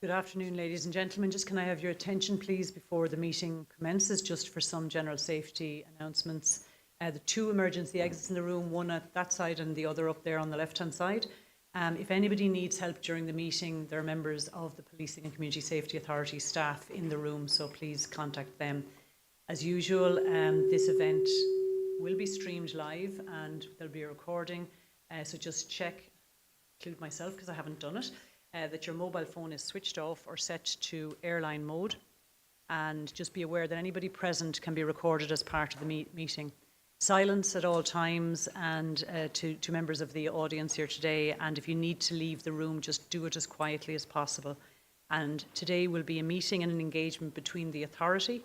Good afternoon, ladies and gentlemen. Just can I have your attention, please, before the meeting commences, just for some general safety announcements. The two emergency exits in the room, one at that side and the other up there on the left-hand side. If anybody needs help during the meeting, there are members of the Policing and Community Safety Authority staff in the room, so please contact them. As usual, this event will be streamed live and there'll be a recording, so just check, include myself because I haven't done it, that your mobile phone is switched off or set to airline mode, and just be aware that anybody present can be recorded as part of the meeting. Silence at all times, and to members of the audience here today, and if you need to leave the room, just do it as quietly as possible. And today will be a meeting and an engagement between the authority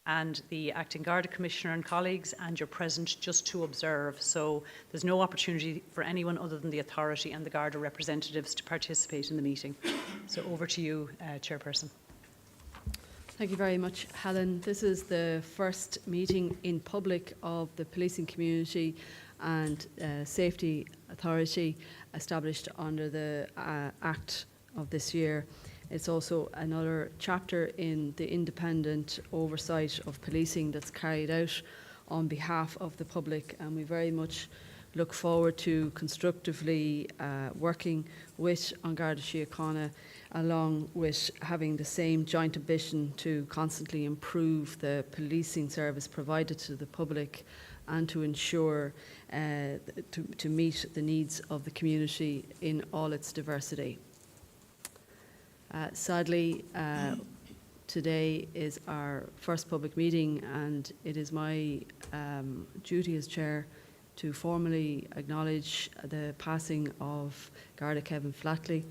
and the Acting Garda Commissioner and colleagues, and you're present just to observe. So there's no opportunity for anyone other than the authority and the Garda representatives to participate in the meeting. So over to you, Chairperson. Thank you very much, Helen. This is the first meeting in public of the Policing Community and Safety Authority established under the Act of this year. It's also another chapter in the independent oversight of policing that's carried out on behalf of the public, and we very much look forward to constructively working with An Garda Síochána, along with having the same joint ambition to constantly improve the policing service provided to the public and to ensure to meet the needs of the community in all its diversity. Sadly, today is our first public meeting, and it is my duty as Chair to formally acknowledge the passing of Garda Kevin Flatley,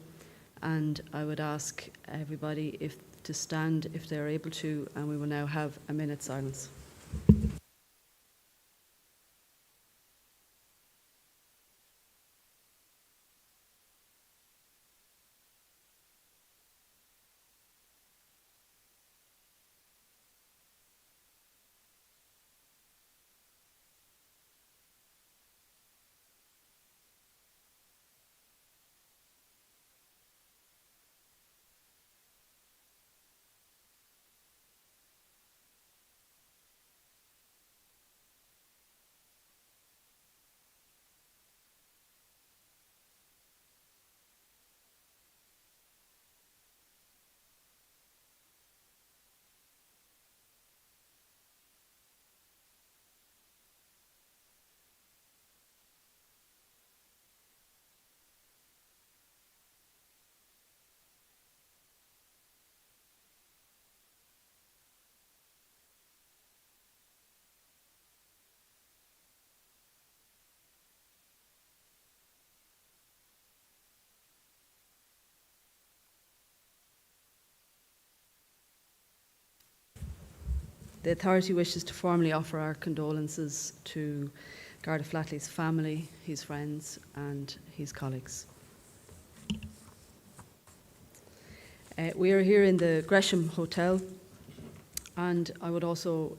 and I would ask everybody to stand if they're able to, and we will now have a minute's silence. The authority wishes to formally offer our condolences to Garda Flatley's family, his friends and his colleagues. We are here in the Gresham Hotel, and I would also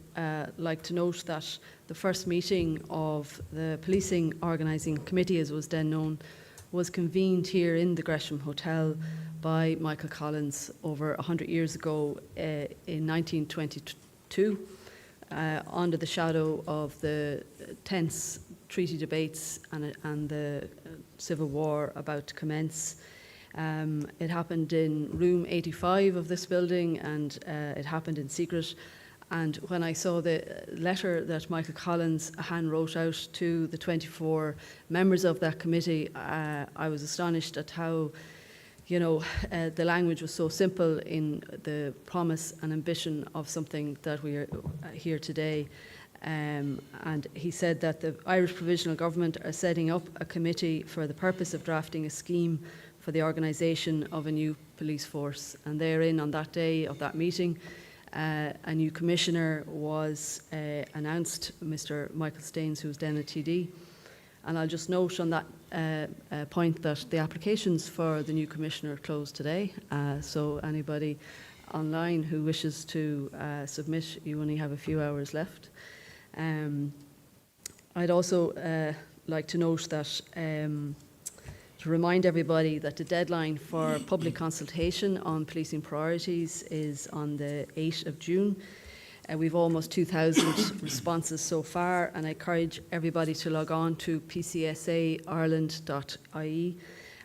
like to note that the first meeting of the Policing Organising Committee, as was then known, was convened here in the Gresham Hotel by Michael Collins over 100 years ago in 1922. Under the shadow of the tense treaty debates and the civil war about to commence. It happened in room 85 of this building, and it happened in secret. And when I saw the letter that Michael Collins hand wrote out to the 24 members of that committee, I was astonished at how the language was so simple in the promise and ambition of something that we are here today. And he said that the Irish Provisional Government are setting up a committee for the purpose of drafting a scheme for the organisation of a new police force. And therein, on that day of that meeting, a new commissioner was announced, Mr. Michael Staines, who was then a TD. And I'll just note on that point that the applications for the new commissioner closed today. So anybody online who wishes to submit, you only have a few hours left. I'd also like to note that to remind everybody that the deadline for public consultation on policing priorities is on the 8th of June. We've almost 2,000 responses so far, and I encourage everybody to log on to pcsaireland.ie,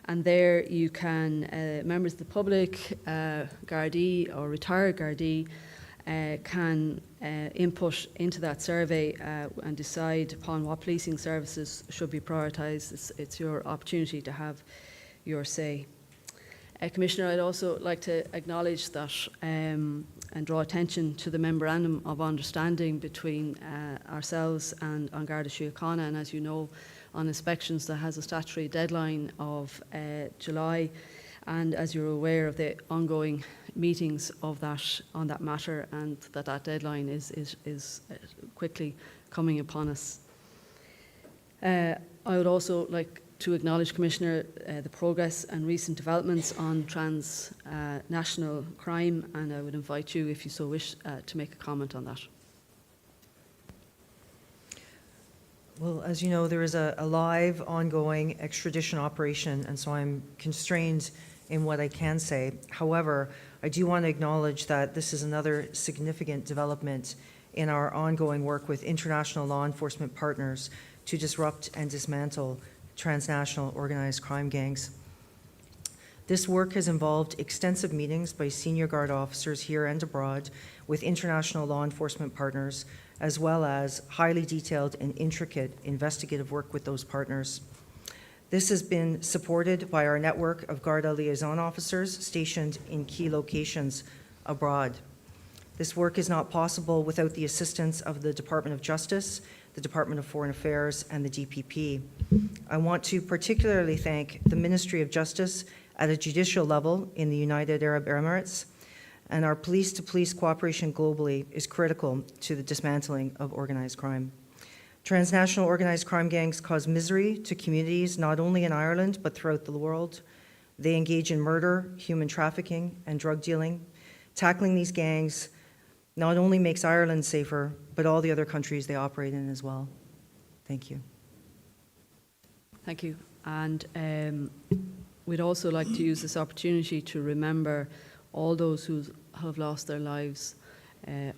and there you can, members of the public, Gardaí or retired Gardaí, can input into that survey and decide upon what policing services should be prioritised. It's your opportunity to have your say. Commissioner, I'd also like to acknowledge that and draw attention to the Memorandum of Understanding between ourselves and Garda Síochána, and as you know, on inspections that has a statutory deadline of July, and as you're aware of the ongoing meetings of that on that matter, and that deadline is quickly coming upon us. I would also like to acknowledge, Commissioner, the progress and recent developments on transnational crime, and I would invite you, if you so wish, to make a comment on that. Well, as you know, there is a live, ongoing extradition operation, and so I'm constrained in what I can say. However, I do want to acknowledge that this is another significant development in our ongoing work with international law enforcement partners to disrupt and dismantle transnational organized crime gangs. This work has involved extensive meetings by senior Garda officers here and abroad with international law enforcement partners, as well as highly detailed and intricate investigative work with those partners. This has been supported by our network of Garda liaison officers stationed in key locations abroad. This work is not possible without the assistance of the Department of Justice, the Department of Foreign Affairs, and the DPP. I want to particularly thank the Ministry of Justice at a judicial level in the United Arab Emirates, and our police-to-police cooperation globally is critical to the dismantling of organized crime. Transnational organized crime gangs cause misery to communities not only in Ireland but throughout the world. They engage in murder, human trafficking, and drug dealing. Tackling these gangs not only makes Ireland safer, but all the other countries they operate in as well. Thank you. Thank you. And we'd also like to use this opportunity to remember all those who have lost their lives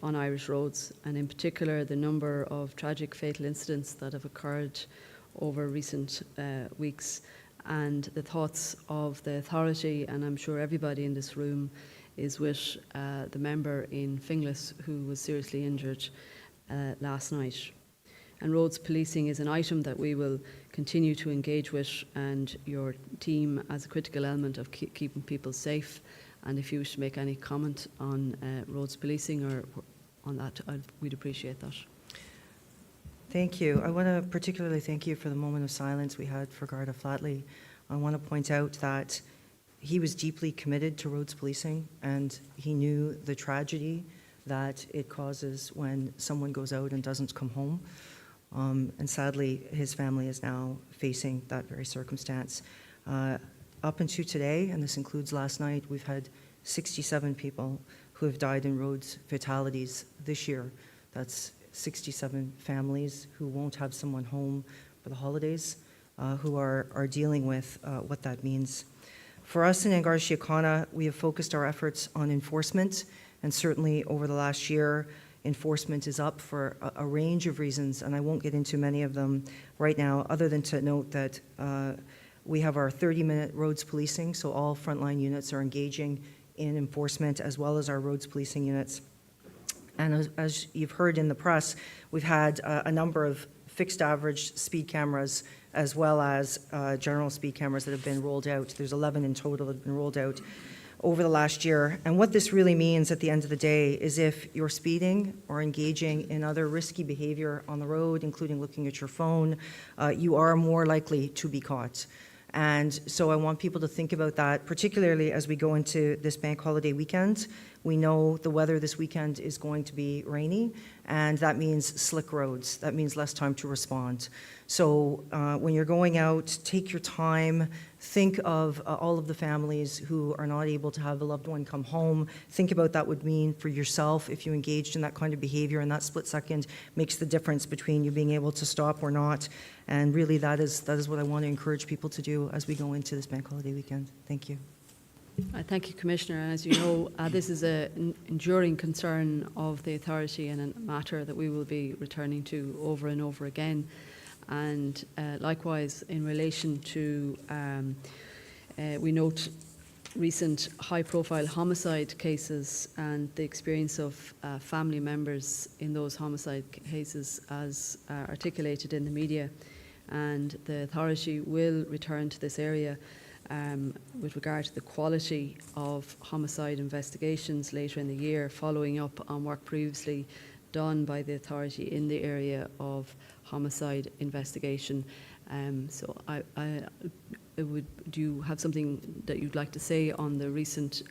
on Irish roads, and in particular the number of tragic fatal incidents that have occurred over recent weeks, and the thoughts of the authority, and I'm sure everybody in this room is with the member in Finglas who was seriously injured last night. And roads policing is an item that we will continue to engage with, and your team as a critical element of keeping people safe. And if you wish to make any comment on roads policing or on that, we'd appreciate that. Thank you. I want to particularly thank you for the moment of silence we had for Garda Flatley. I want to point out that he was deeply committed to roads policing, and he knew the tragedy that it causes when someone goes out and doesn't come home. And sadly, his family is now facing that very circumstance. Up until today, and this includes last night, we've had 67 people who have died in roads fatalities this year. That's 67 families who won't have someone home for the holidays, who are dealing with what that means. For us in Garda Síochána, we have focused our efforts on enforcement, and certainly over the last year, enforcement is up for a range of reasons, and I won't get into many of them right now, other than to note that we have our 30-minute roads policing, so all frontline units are engaging in enforcement, as well as our roads policing units. And as you've heard in the press, we've had a number of fixed average speed cameras, as well as general speed cameras that have been rolled out. There's 11 in total that have been rolled out over the last year. And what this really means at the end of the day is if you're speeding or engaging in other risky behavior on the road, including looking at your phone, you are more likely to be caught. And so I want people to think about that, particularly as we go into this bank holiday weekend, We know the weather this weekend is going to be rainy, and that means slick roads. That means less time to respond. So when you're going out, take your time. Think of all of the families who are not able to have a loved one come home. Think about that would mean for yourself if you engaged in that kind of behavior, and that split second makes the difference between you being able to stop or not. And really, that is what I want to encourage people to do as we go into this bank holiday weekend. Thank you. Thank you, Commissioner. And as you know, this is an enduring concern of the authority and a matter that we will be returning to over and over again. And likewise, in relation to, we note recent high-profile homicide cases and the experience of family members in those homicide cases as articulated in the media. And the authority will return to this area with regard to the quality of homicide investigations later in the year, following up on work previously done by the authority in the area of homicide investigation. So do you have something that you'd like to say on the recent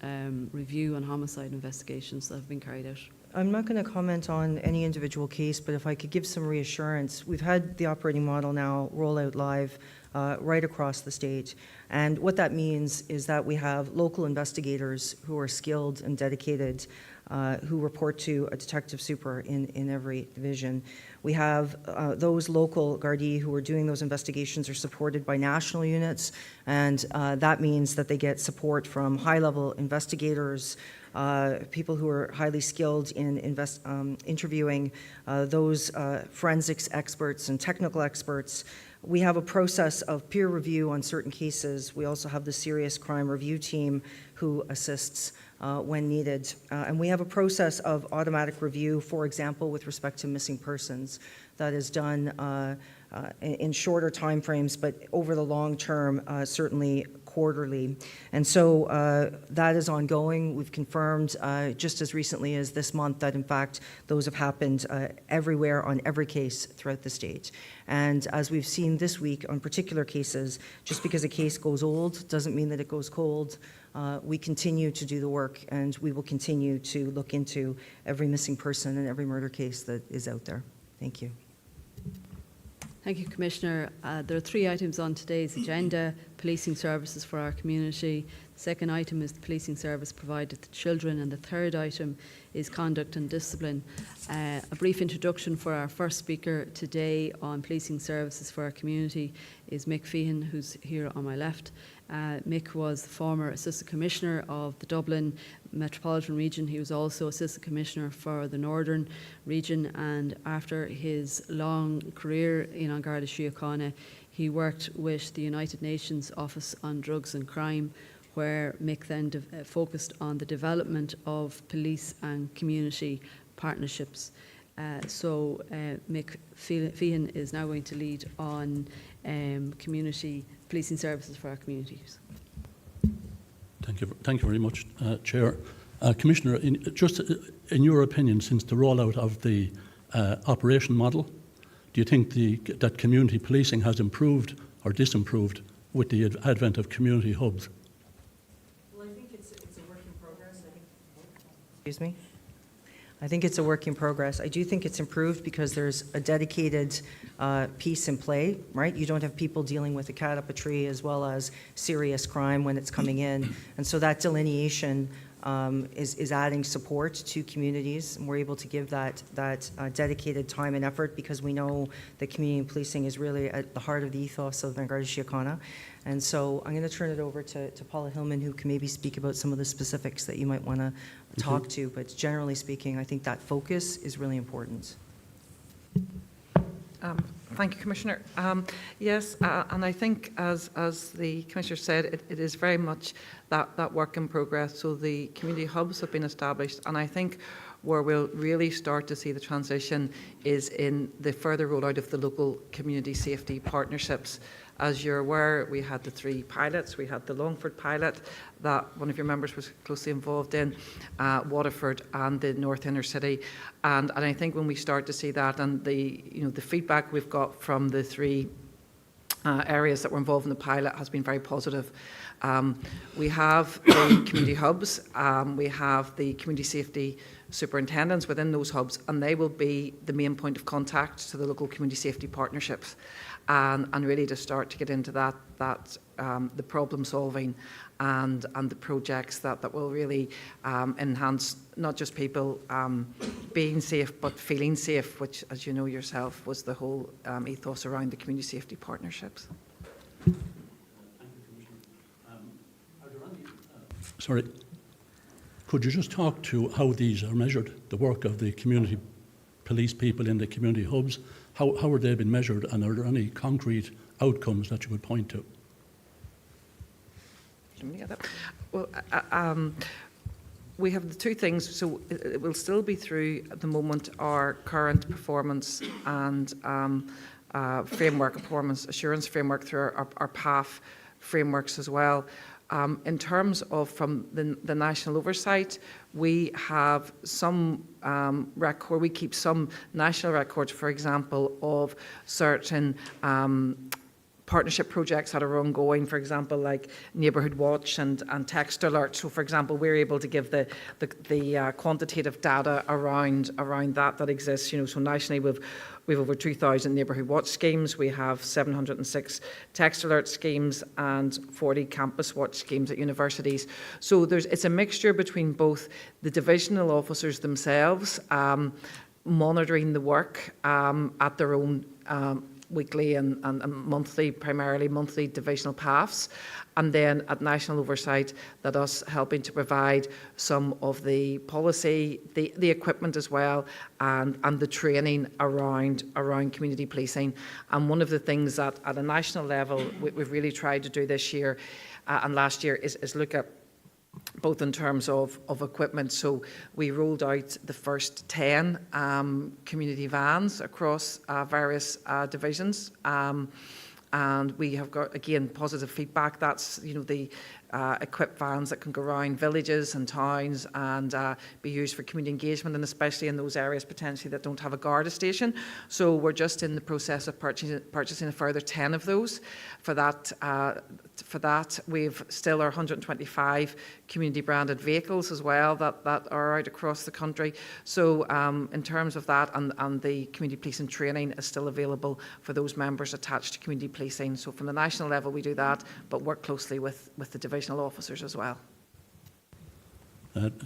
review on homicide investigations that have been carried out? I'm not going to comment on any individual case, but if I could give some reassurance, we've had the operating model now roll out live right across the state. And what that means is that we have local investigators who are skilled and dedicated, who report to a detective super in every division. We have those local Gardaí who are doing those investigations are supported by national units, and that means that they get support from high-level investigators, people who are highly skilled in interviewing those forensics experts and technical experts. We have a process of peer review on certain cases. We also have the serious crime review team who assists when needed. And we have a process of automatic review, for example, with respect to missing persons, that is done in shorter timeframes, but over the long term, certainly quarterly. And so that is ongoing. We've confirmed just as recently as this month that, in fact, those have happened everywhere on every case throughout the state. And as we've seen this week on particular cases, just because a case goes old doesn't mean that it goes cold. We continue to do the work, and we will continue to look into every missing person and every murder case that is out there. Thank you. Thank you, Commissioner. There are 3 items on today's agenda: policing services for our community. The second item is the policing service provided to children, and the third item is conduct and discipline. A brief introduction for our first speaker today on policing services for our community is Mick Feehan, who's here on my left. Mick was the former Assistant Commissioner of the Dublin Metropolitan Region. He was also Assistant Commissioner for the Northern Region, and after his long career in Garda Síochána, he worked with the United Nations Office on Drugs and Crime, where Mick then focused on the development of police and community partnerships. So Mick Feehan is now going to lead on community policing services for our communities. Thank you very much, Chair. Commissioner, in your opinion, since the rollout of the operation model, do you think that community policing has improved or disimproved with the advent of community hubs? Well, I think it's a work in progress. Excuse me? I think it's a work in progress. I do think it's improved because there's a dedicated piece in play, right? You don't have people dealing with a cat up a tree as well as serious crime when it's coming in. And so that delineation is adding support to communities, and we're able to give that dedicated time and effort because we know that community policing is really at the heart of the ethos of Garda Síochána. And so I'm going to turn it over to Paula Hillman, who can maybe speak about some of the specifics that you might want to talk to. But generally speaking, I think that focus is really important. Thank you, Commissioner. Yes, and I think as the Commissioner said, it is very much that work in progress. So the community hubs have been established, and I think where we'll really start to see the transition is in the further rollout of the local community safety partnerships. As you're aware, we had the 3 pilots. We had the Longford pilot that one of your members was closely involved in, Waterford and the North Inner City. And I think when we start to see that and the feedback we've got from the 3 areas that were involved in the pilot has been very positive. We have the community hubs, we have the community safety superintendents within those hubs, and they will be the main point of contact to the local community safety partnerships, and really to start to get into the problem solving and the projects that will really enhance not just people being safe but feeling safe, which, as you know yourself, was the whole ethos around the community safety partnerships. Sorry, could you just talk to how these are measured, the work of the community police people in the community hubs? How are they being measured, and are there any concrete outcomes that you would point to? Well, we have the two things. So it will still be through, at the moment, our current performance and framework, performance assurance framework, through our PAF frameworks as well. In terms of from the national oversight, we have some record, we keep some national records, for example, of certain partnership projects that are ongoing, for example, like Neighbourhood Watch and Text Alert. So, for example, we're able to give the quantitative data around that exists. So nationally, we've over 2,000 Neighbourhood Watch schemes. We have 706 Text Alert schemes and 40 Campus Watch schemes at universities. So it's a mixture between both the divisional officers themselves monitoring the work at their own weekly and monthly, primarily monthly divisional PAFs, and then at national oversight, that us helping to provide some of the policy, the equipment as well, and the training around community policing. And one of the things that at a national level we've really tried to do this year and last year is look at both in terms of equipment. So we rolled out the first 10 community vans across various divisions, and we have got, again, positive feedback. That's the equipped vans that can go around villages and towns and be used for community engagement, and especially in those areas potentially that don't have a Garda station. So we're just in the process of purchasing a further 10 of those. For that, we've still our 125 community branded vehicles as well that are out across the country. So in terms of that, and the community policing training is still available for those members attached to community policing. So from the national level we do that, but work closely with the divisional officers as well.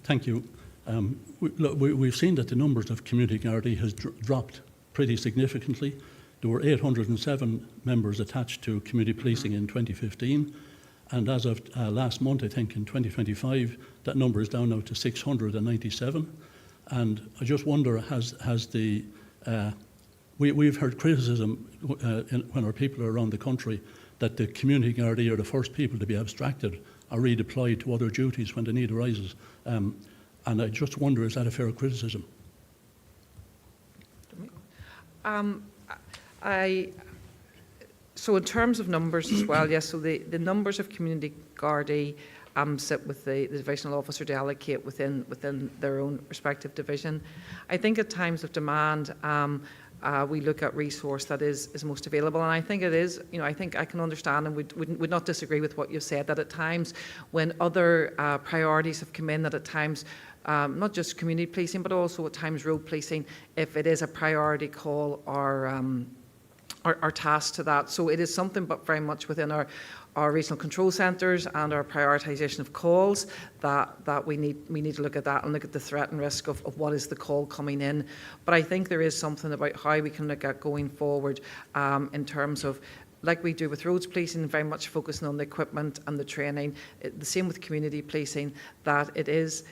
Thank you. We've seen that the numbers of community Gardaí has dropped pretty significantly. There were 807 members attached to community policing in 2015, and as of last month, I think in 2025, that number is down now to 697. And I just wonder, we've heard criticism when our people are around the country that the community Gardaí are the first people to be abstracted or redeployed to other duties when the need arises. And I just wonder, is that a fair criticism? So in terms of numbers as well, yes, so the numbers of community Gardaí sit with the divisional officer to allocate within their own respective division. I think at times of demand, we look at resource that is most available, and I think it is, I think I can understand and would not disagree with what you said, that at times when other priorities have come in, that at times not just community policing but also at times road policing, if it is a priority call or task to that. So it is something but very much within our regional control centres and our prioritisation of calls that we need to look at that and look at the threat and risk of what is the call coming in. But I think there is something about how we can look at going forward in terms of, like we do with roads policing, very much focusing on the equipment and the training. The same with community policing, that it is,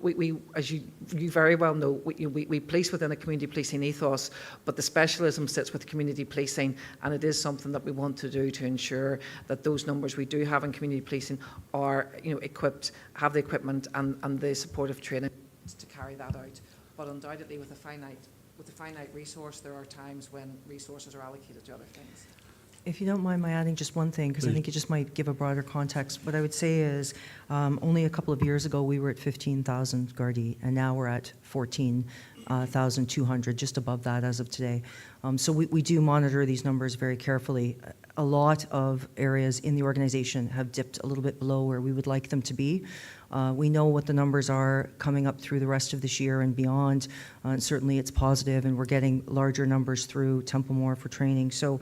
we as you very well know, we police within a community policing ethos, but the specialism sits with community policing, and it is something that we want to do to ensure that those numbers we do have in community policing are equipped, have the equipment and the supportive training to carry that out. But undoubtedly with a finite resource, there are times when resources are allocated to other things. If you don't mind my adding just one thing, because I Please. think it just might give a broader context. What I would say is, only a couple of years ago, we were at 15,000 Gardaí, and now we're at 14,200, just above that as of today. So we do monitor these numbers very carefully. A lot of areas in the organization have dipped a little bit below where we would like them to be. We know what the numbers are coming up through the rest of this year and beyond. And certainly it's positive, and we're getting larger numbers through Templemore for training. So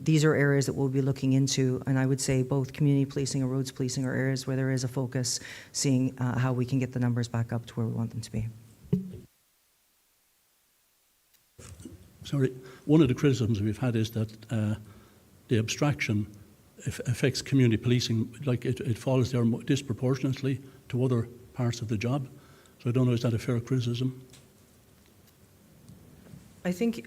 these are areas that we'll be looking into, and I would say both community policing and roads policing are areas where there is a focus, seeing how we can get the numbers back up to where we want them to be. Sorry, one of the criticisms we've had is that the abstraction affects community policing, like it falls there disproportionately to other parts of the job. So I don't know, is that a fair criticism? I think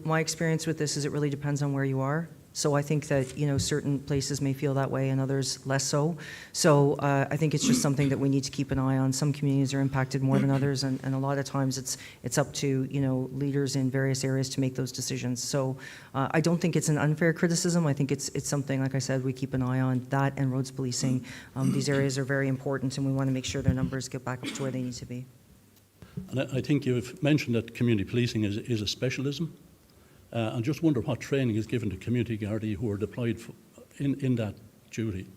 my experience with this is it really depends on where you are. So I think that certain places may feel that way and others less so. So I think it's just something that we need to keep an eye on. Some communities are impacted more than others, and a lot of times it's up to leaders in various areas to make those decisions. So I don't think it's an unfair criticism. I think it's something, like I said, we keep an eye on. That and roads policing. These areas are very important, and we want to make sure their numbers get back up to where they need to be. And I think you've mentioned that community policing is a specialism. And just wonder what training is given to community Gardaí who are deployed in that duty.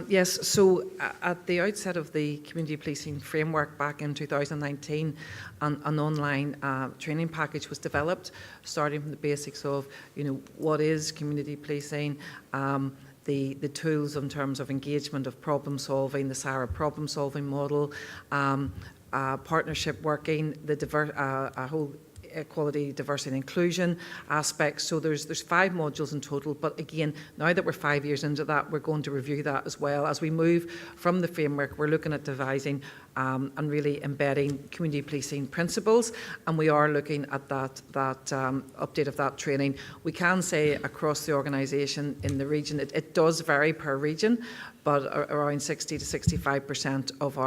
Yes, so at the outset of the community policing framework back in 2019, an online training package was developed, starting from the basics of, what is community policing, the tools in terms of engagement of problem solving, the SARA problem solving model, partnership working, a whole equality, diversity and inclusion aspects. So there's 5 modules in total, but again, now that we're 5 years into that, we're going to review that as well. As we move from the framework, we're looking at devising and really embedding community policing principles, and we are looking at that update of that training. We can say across the organisation in the region, it does vary per region, but around 60 to 65% of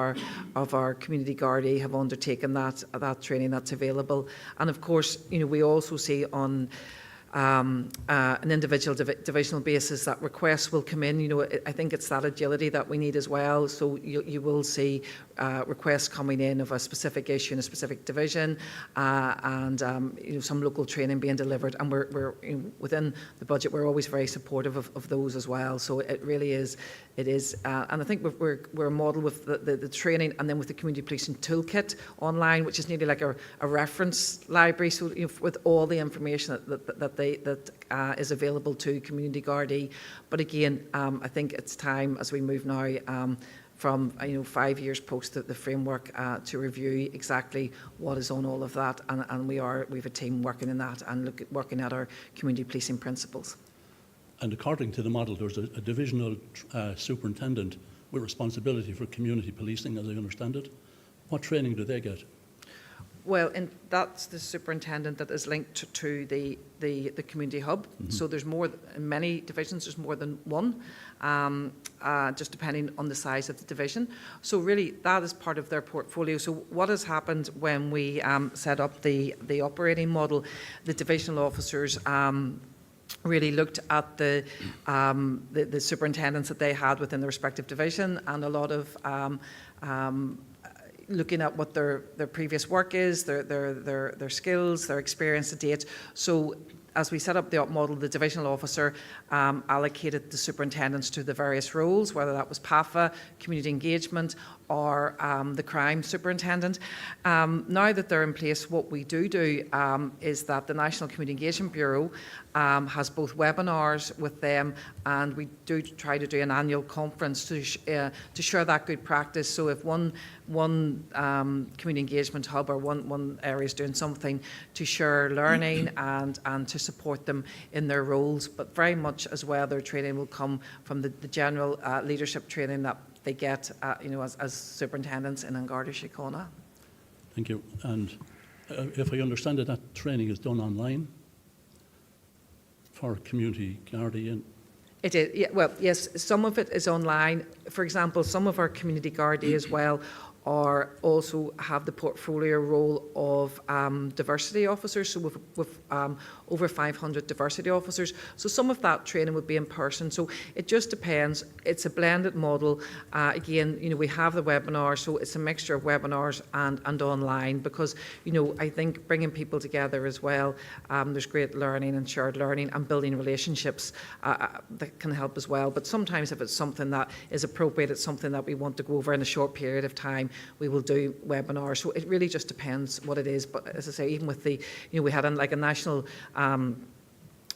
our community Gardaí have undertaken that training that's available. And of course, we also see on an individual divisional basis that requests will come in. I think it's that agility that we need as well. So you will see requests coming in of a specific issue in a specific division, and some local training being delivered. And we're within the budget, we're always very supportive of those as well. So it really is. It is, and I think we're a model with the training, and then with the community policing toolkit online, which is nearly like a reference library. So with all the information that is available to community Gardaí. But again, I think it's time as we move now from 5 years post the framework to review exactly what is on all of that, and we have a team working in that and working at our community policing principles. And according to the model, there's a divisional superintendent with responsibility for community policing, as I understand it. What training do they get? Well, and that's the superintendent that is linked to the community hub. Mm-hmm. So there's more, in many divisions, there's more than one, just depending on the size of the division. So really, that is part of their portfolio. So what has happened when we set up the operating model, the divisional officers really looked at the superintendents that they had within the respective division, and a lot of looking at what their previous work is, their skills, their experience to date. So as we set up the op model, the divisional officer allocated the superintendents to the various roles, whether that was PAFA, community engagement, or the crime superintendent. Now that they're in place, what we do is that the National Community Engagement Bureau has both webinars with them, and we do try to do an annual conference to share that good practice. So if one community engagement hub or one area is doing something, to share learning and to support them in their roles, but very much as well their training will come from the general leadership training that they get as superintendents in Garda Síochána. Thank you. And if I understand it, that training is done online for community Gardaí. It is, yeah, well, yes, some of it is online. For example, some of our community Gardaí as well are also have the portfolio role of diversity officers. So with over 500 diversity officers. So some of that training would be in person. So it just depends. It's a blended model. Again, we have the webinar, so it's a mixture of webinars and online, because, I think bringing people together as well, there's great learning and shared learning and building relationships that can help as well. But sometimes if it's something that is appropriate, it's something that we want to go over in a short period of time, we will do webinars. So it really just depends what it is. But as I say, even with the, we had a national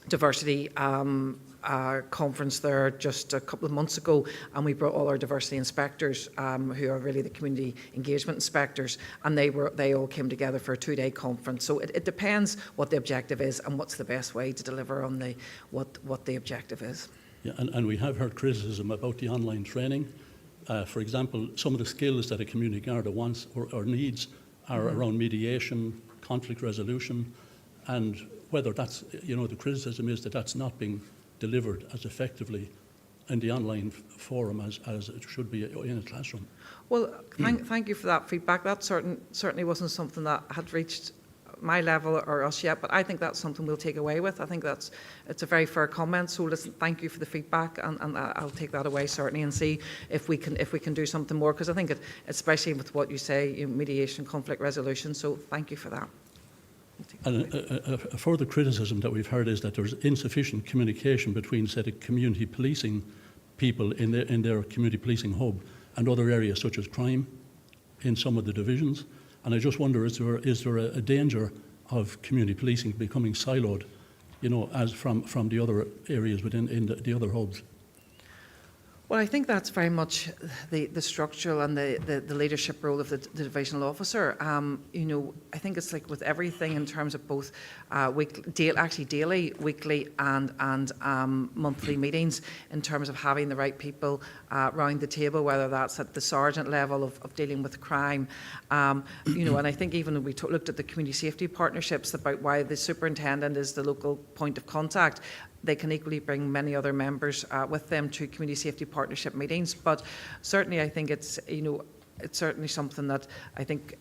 diversity conference there just a couple of months ago, and we brought all our diversity inspectors, who are really the community engagement inspectors, and they all came together for a 2-day conference. So it depends what the objective is and what's the best way to deliver on what the objective is. Yeah, and we have heard criticism about the online training. For example, some of the skills that a community Garda wants or needs are around mediation, conflict resolution, and whether that's, the criticism is that that's not being delivered as effectively in the online forum as it should be in a classroom. Well, thank you for that feedback. That certainly wasn't something that had reached my level or us yet, but I think that's something we'll take away with. I think it's a very fair comment. So listen, thank you for the feedback, and I'll take that away certainly and see if we can do something more, because I think especially with what you say, mediation, conflict resolution. So thank you for that. And a further criticism that we've heard is that there's insufficient communication between, say, the community policing people in their community policing hub and other areas such as crime in some of the divisions. And I just wonder, is there a danger of community policing becoming siloed, as from the other areas within the other hubs? Well, I think that's very much the structural and the leadership role of the divisional officer. I think it's like with everything in terms of both daily, weekly and monthly meetings, in terms of having the right people round the table, whether that's at the sergeant level of dealing with crime. And I think even when we looked at the community safety partnerships about why the superintendent is the local point of contact, they can equally bring many other members with them to community safety partnership meetings. But certainly I think it's certainly something that I think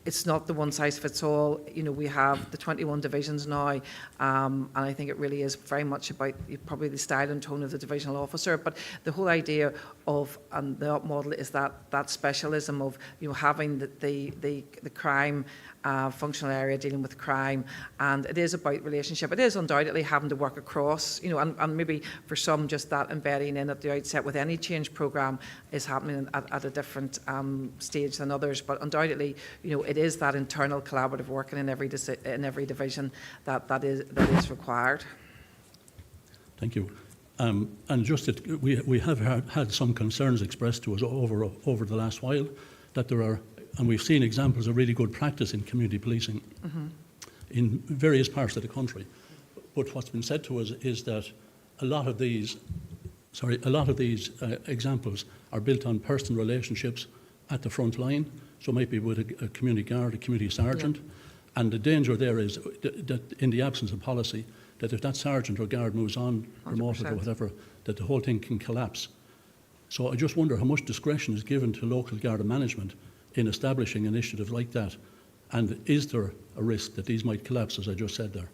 it's not the one size fits all. We have the 21 divisions now, and I think it really is very much about probably the style and tone of the divisional officer. But the whole idea of the up model is that specialism of having the crime functional area dealing with crime, and it is about relationship. It is undoubtedly having to work across, and maybe for some just that embedding in at the outset with any change programme is happening at a different stage than others. But undoubtedly, it is that internal collaborative working in every division that is required. Thank you. And just that we have had some concerns expressed to us over the last while that there are. And we've seen examples of really good practice in community policing in various parts of the country. But what's been said to us is that a lot of these examples are built on personal relationships at the front line. So maybe with a community guard, a community sergeant. Yeah. And the danger there is that in the absence of policy, that if that sergeant or guard moves on, promoted 100%. Or whatever, that the whole thing can collapse. So I just wonder how much discretion is given to local Garda management in establishing initiatives like that, and is there a risk that these might collapse, as I just said there?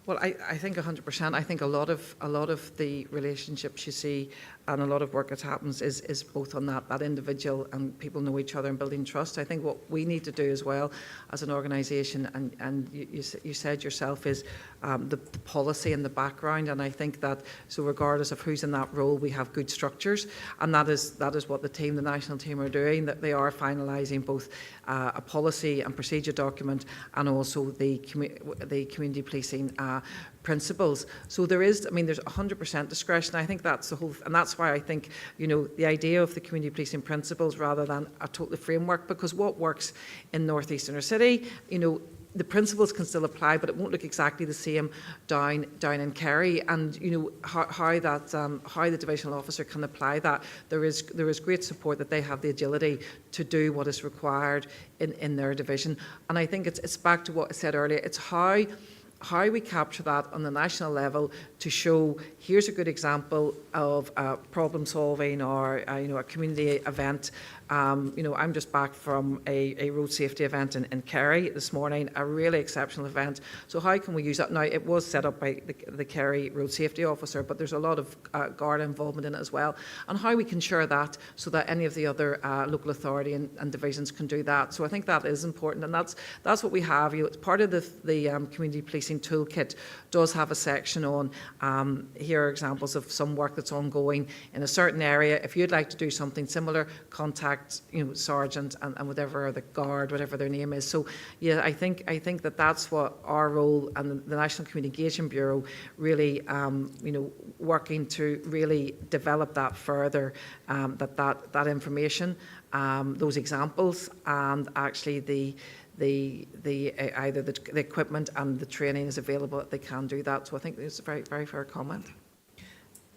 Well, I think 100%. I think a lot of the relationships you see and a lot of work that happens is both on that individual and people know each other and building trust. I think what we need to do as well as an organisation, and you said yourself, is the policy and the background. And I think that, so regardless of who's in that role, we have good structures, and that is what the national team are doing, that they are finalising both a policy and procedure document and also the community policing principles. So there's 100% discretion. I think that's the whole, and that's why I think, the idea of the community policing principles rather than a total framework, because what works in North East Inner City, the principles can still apply, but it won't look exactly the same down in Kerry. And how the divisional officer can apply that, there is great support that they have the agility to do what is required in their division. And I think it's back to what I said earlier. It's how how we capture that on the national level to show here's a good example of problem solving or a community event. I'm just back from a road safety event in Kerry this morning, a really exceptional event. So how can we use that? Now, it was set up by the Kerry Road Safety Officer, but there's a lot of Garda involvement in it as well. And how we can share that so that any of the other local authority and divisions can do that. So I think that is important, and that's what we have. It's part of the community policing toolkit does have a section on here are examples of some work that's ongoing in a certain area. If you'd like to do something similar, contact sergeant and whatever, the guard, whatever their name is. So yeah, I think that's what our role and the National Community Engagement Bureau really working to really develop that further, that information, those examples, and actually either the equipment and the training is available that they can do that. So I think it's a very, very fair comment.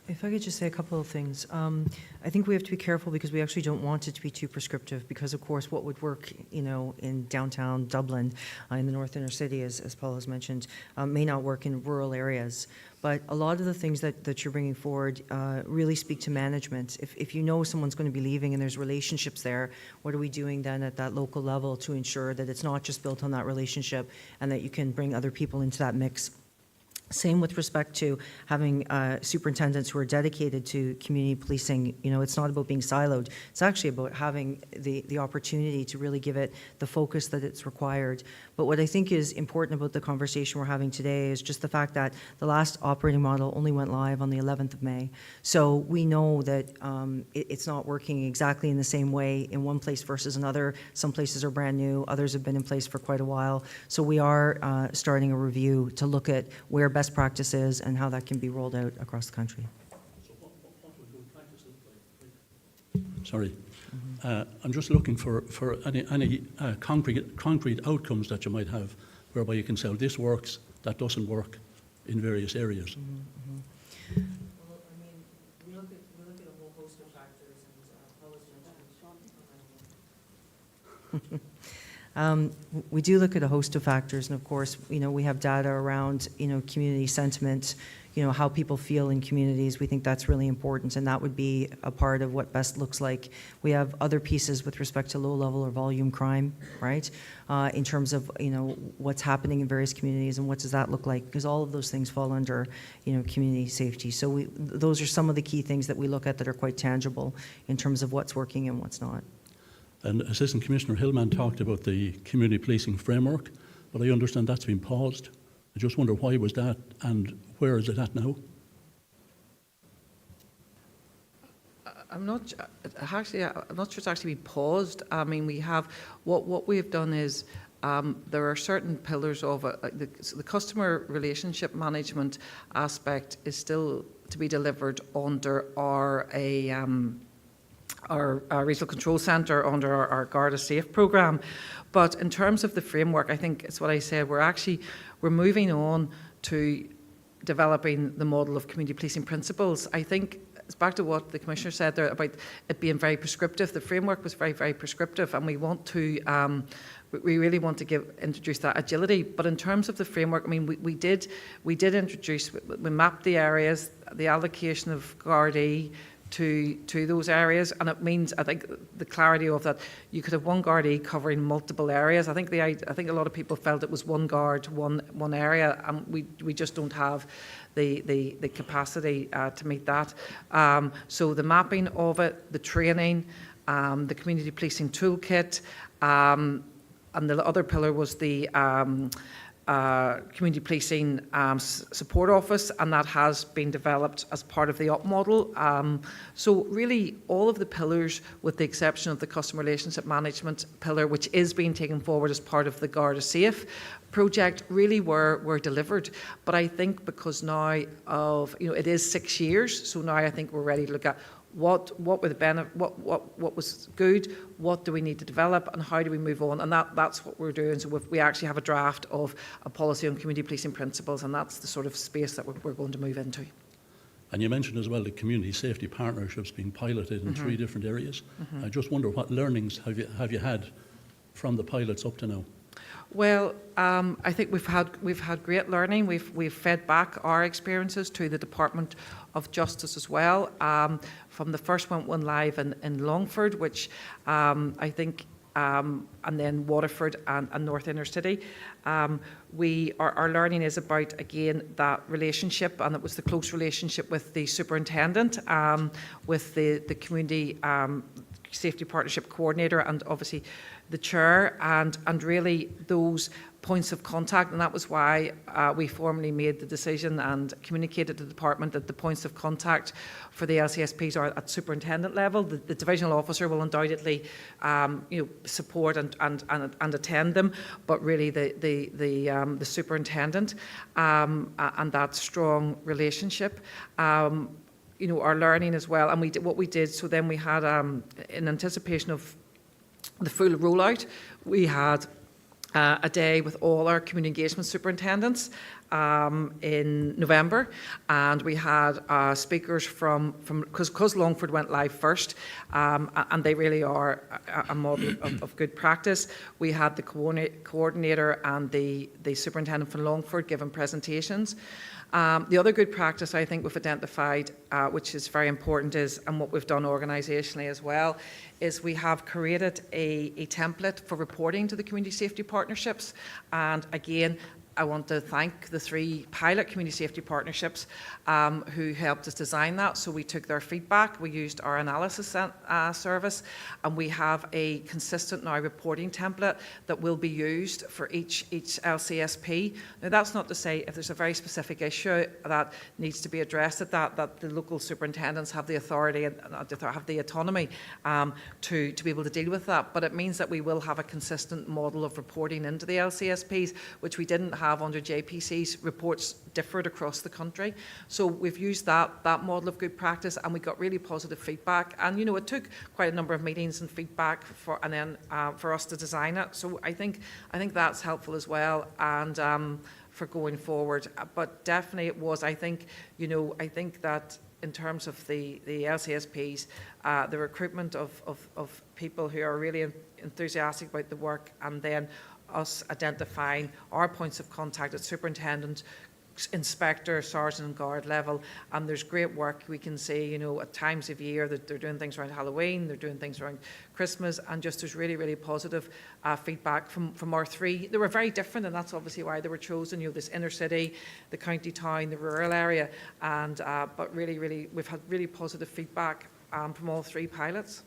If I could just say a couple of things. I think we have to be careful because we actually don't want it to be too prescriptive because, of course, what would work, in downtown Dublin, in the North Inner City, as Paul has mentioned, may not work in rural areas. But a lot of the things that you're bringing forward really speak to management. If you know someone's going to be leaving and there's relationships there, what are we doing then at that local level to ensure that it's not just built on that relationship and that you can bring other people into that mix? Same with respect to having superintendents who are dedicated to community policing. It's not about being siloed. It's actually about having the opportunity to really give it the focus that it's required. But what I think is important about the conversation we're having today is just the fact that the last operating model only went live on the 11th of May. So we know that it's not working exactly in the same way in one place versus another. Some places are brand new. Others have been in place for quite a while. So we are starting a review to look at where best practices and how that can be rolled out across the country. So what would good practice look like? Sorry. I'm just looking for any concrete outcomes that you might have whereby you can say, this works, that doesn't work in various areas. Well, we look at a whole host of factors, and we do look at a host of factors, and of course, we have data around, community sentiment, how people feel in communities. We think that's really important, and that would be a part of what best looks like. We have other pieces with respect to low level or volume crime, right? In terms of, what's happening in various communities and what does that look like? Because all of those things fall under, community safety. So those are some of the key things that we look at that are quite tangible in terms of what's working and what's not. And Assistant Commissioner Hillman talked about the community policing framework, but I understand that's been paused. I just wonder why was that and where is it at now? I'm not sure it's actually been paused. I mean, we have, what we have done is there are certain pillars of it. Like the customer relationship management aspect is still to be delivered under our Regional Control Centre, under our Garda Safe programme. But in terms of the framework, I think it's what I said, we're moving on to developing the model of community policing principles. I think it's back to what the Commissioner said there about it being very prescriptive. The framework was very, very prescriptive, and we want to, we really want to introduce that agility. But in terms of the framework, I mean, we did introduce, we mapped the areas, the allocation of Gardaí to those areas, and it means, I think, the clarity of that you could have one Gardaí covering multiple areas. I think a lot of people felt it was one guard, one area, and we just don't have the capacity to meet that. So the mapping of it, the training, the community policing toolkit, and the other pillar was the community policing support office, and that has been developed as part of the UP model. So really all of the pillars, with the exception of the customer relationship management pillar, which is being taken forward as part of the Garda Safe project, really were delivered. But I think because now of, it is 6 years, so now I think we're ready to look at what were the benefit, what was good, what do we need to develop, and how do we move on? And that's what we're doing. So we actually have a draft of a policy on community policing principles, and that's the sort of space that we're going to move into. And you mentioned as well the community safety partnerships being piloted in 3 different areas. I just wonder what learnings have you had from the pilots up to now? Well, I think we've had great learning. We've fed back our experiences to the Department of Justice as well. From the first one went live in Longford, which I think, and then Waterford and North Inner City. Our learning is about, again, that relationship, and it was the close relationship with the superintendent, with the community safety partnership coordinator, and obviously the chair, and really those points of contact. And that was why we formally made the decision and communicated to the department that the points of contact for the LCSPs are at superintendent level. The divisional officer will undoubtedly support and attend them, but really the superintendent, and that strong relationship. Our learning as well, and what we did. So then we had, in anticipation of the full rollout, we had a day with all our community engagement superintendents in November, and we had speakers from because Longford went live first, and they really are a model of good practice. We had the coordinator and the superintendent from Longford giving presentations. The other good practice I think we've identified, which is very important, and what we've done organisationally as well, is we have created a template for reporting to the community safety partnerships. And again, I want to thank the 3 pilot community safety partnerships who helped us design that. So we took their feedback, we used our analysis service, and we have a consistent now reporting template that will be used for each LCSP. Now that's not to say if there's a very specific issue that needs to be addressed that the local superintendents have the authority and have the autonomy to be able to deal with that. But it means that we will have a consistent model of reporting into the LCSPs, which we didn't have under JPC's. Reports differed across the country. So we've used that model of good practice, and we got really positive feedback. And it took quite a number of meetings and feedback for us to design it. So I think that's helpful as well, and for going forward. But definitely it was. I think that in terms of the LCSPs, the recruitment of people who are really enthusiastic about the work, and then us identifying our points of contact at superintendent, inspector, sergeant and guard level, and there's great work we can see, at times of year that they're doing things around Halloween, they're doing things around Christmas, and just there's really, really positive feedback from our 3. They were very different, and that's obviously why they were chosen, this inner city, the county town, the rural area, and but really, really, we've had really positive feedback from all 3 pilots.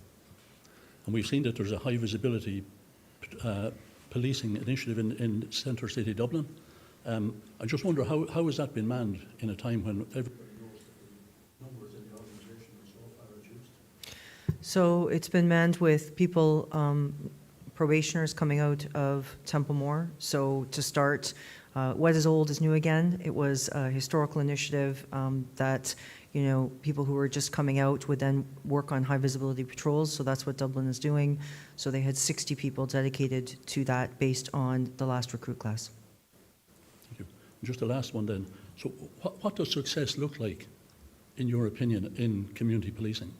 And we've seen that there's a high visibility policing initiative in Centre City Dublin. I just wonder how has that been manned in a time when everybody knows that the numbers in the organisation are so far reduced? So it's been manned with people, probationers coming out of Templemore. So to start, what is old is new again. It was a historical initiative that people who were just coming out would then work on high visibility patrols. So that's what Dublin is doing. So they had 60 people dedicated to that based on the last recruit class. Thank you. Just the last one then. So what does success look like, in your opinion, in community policing?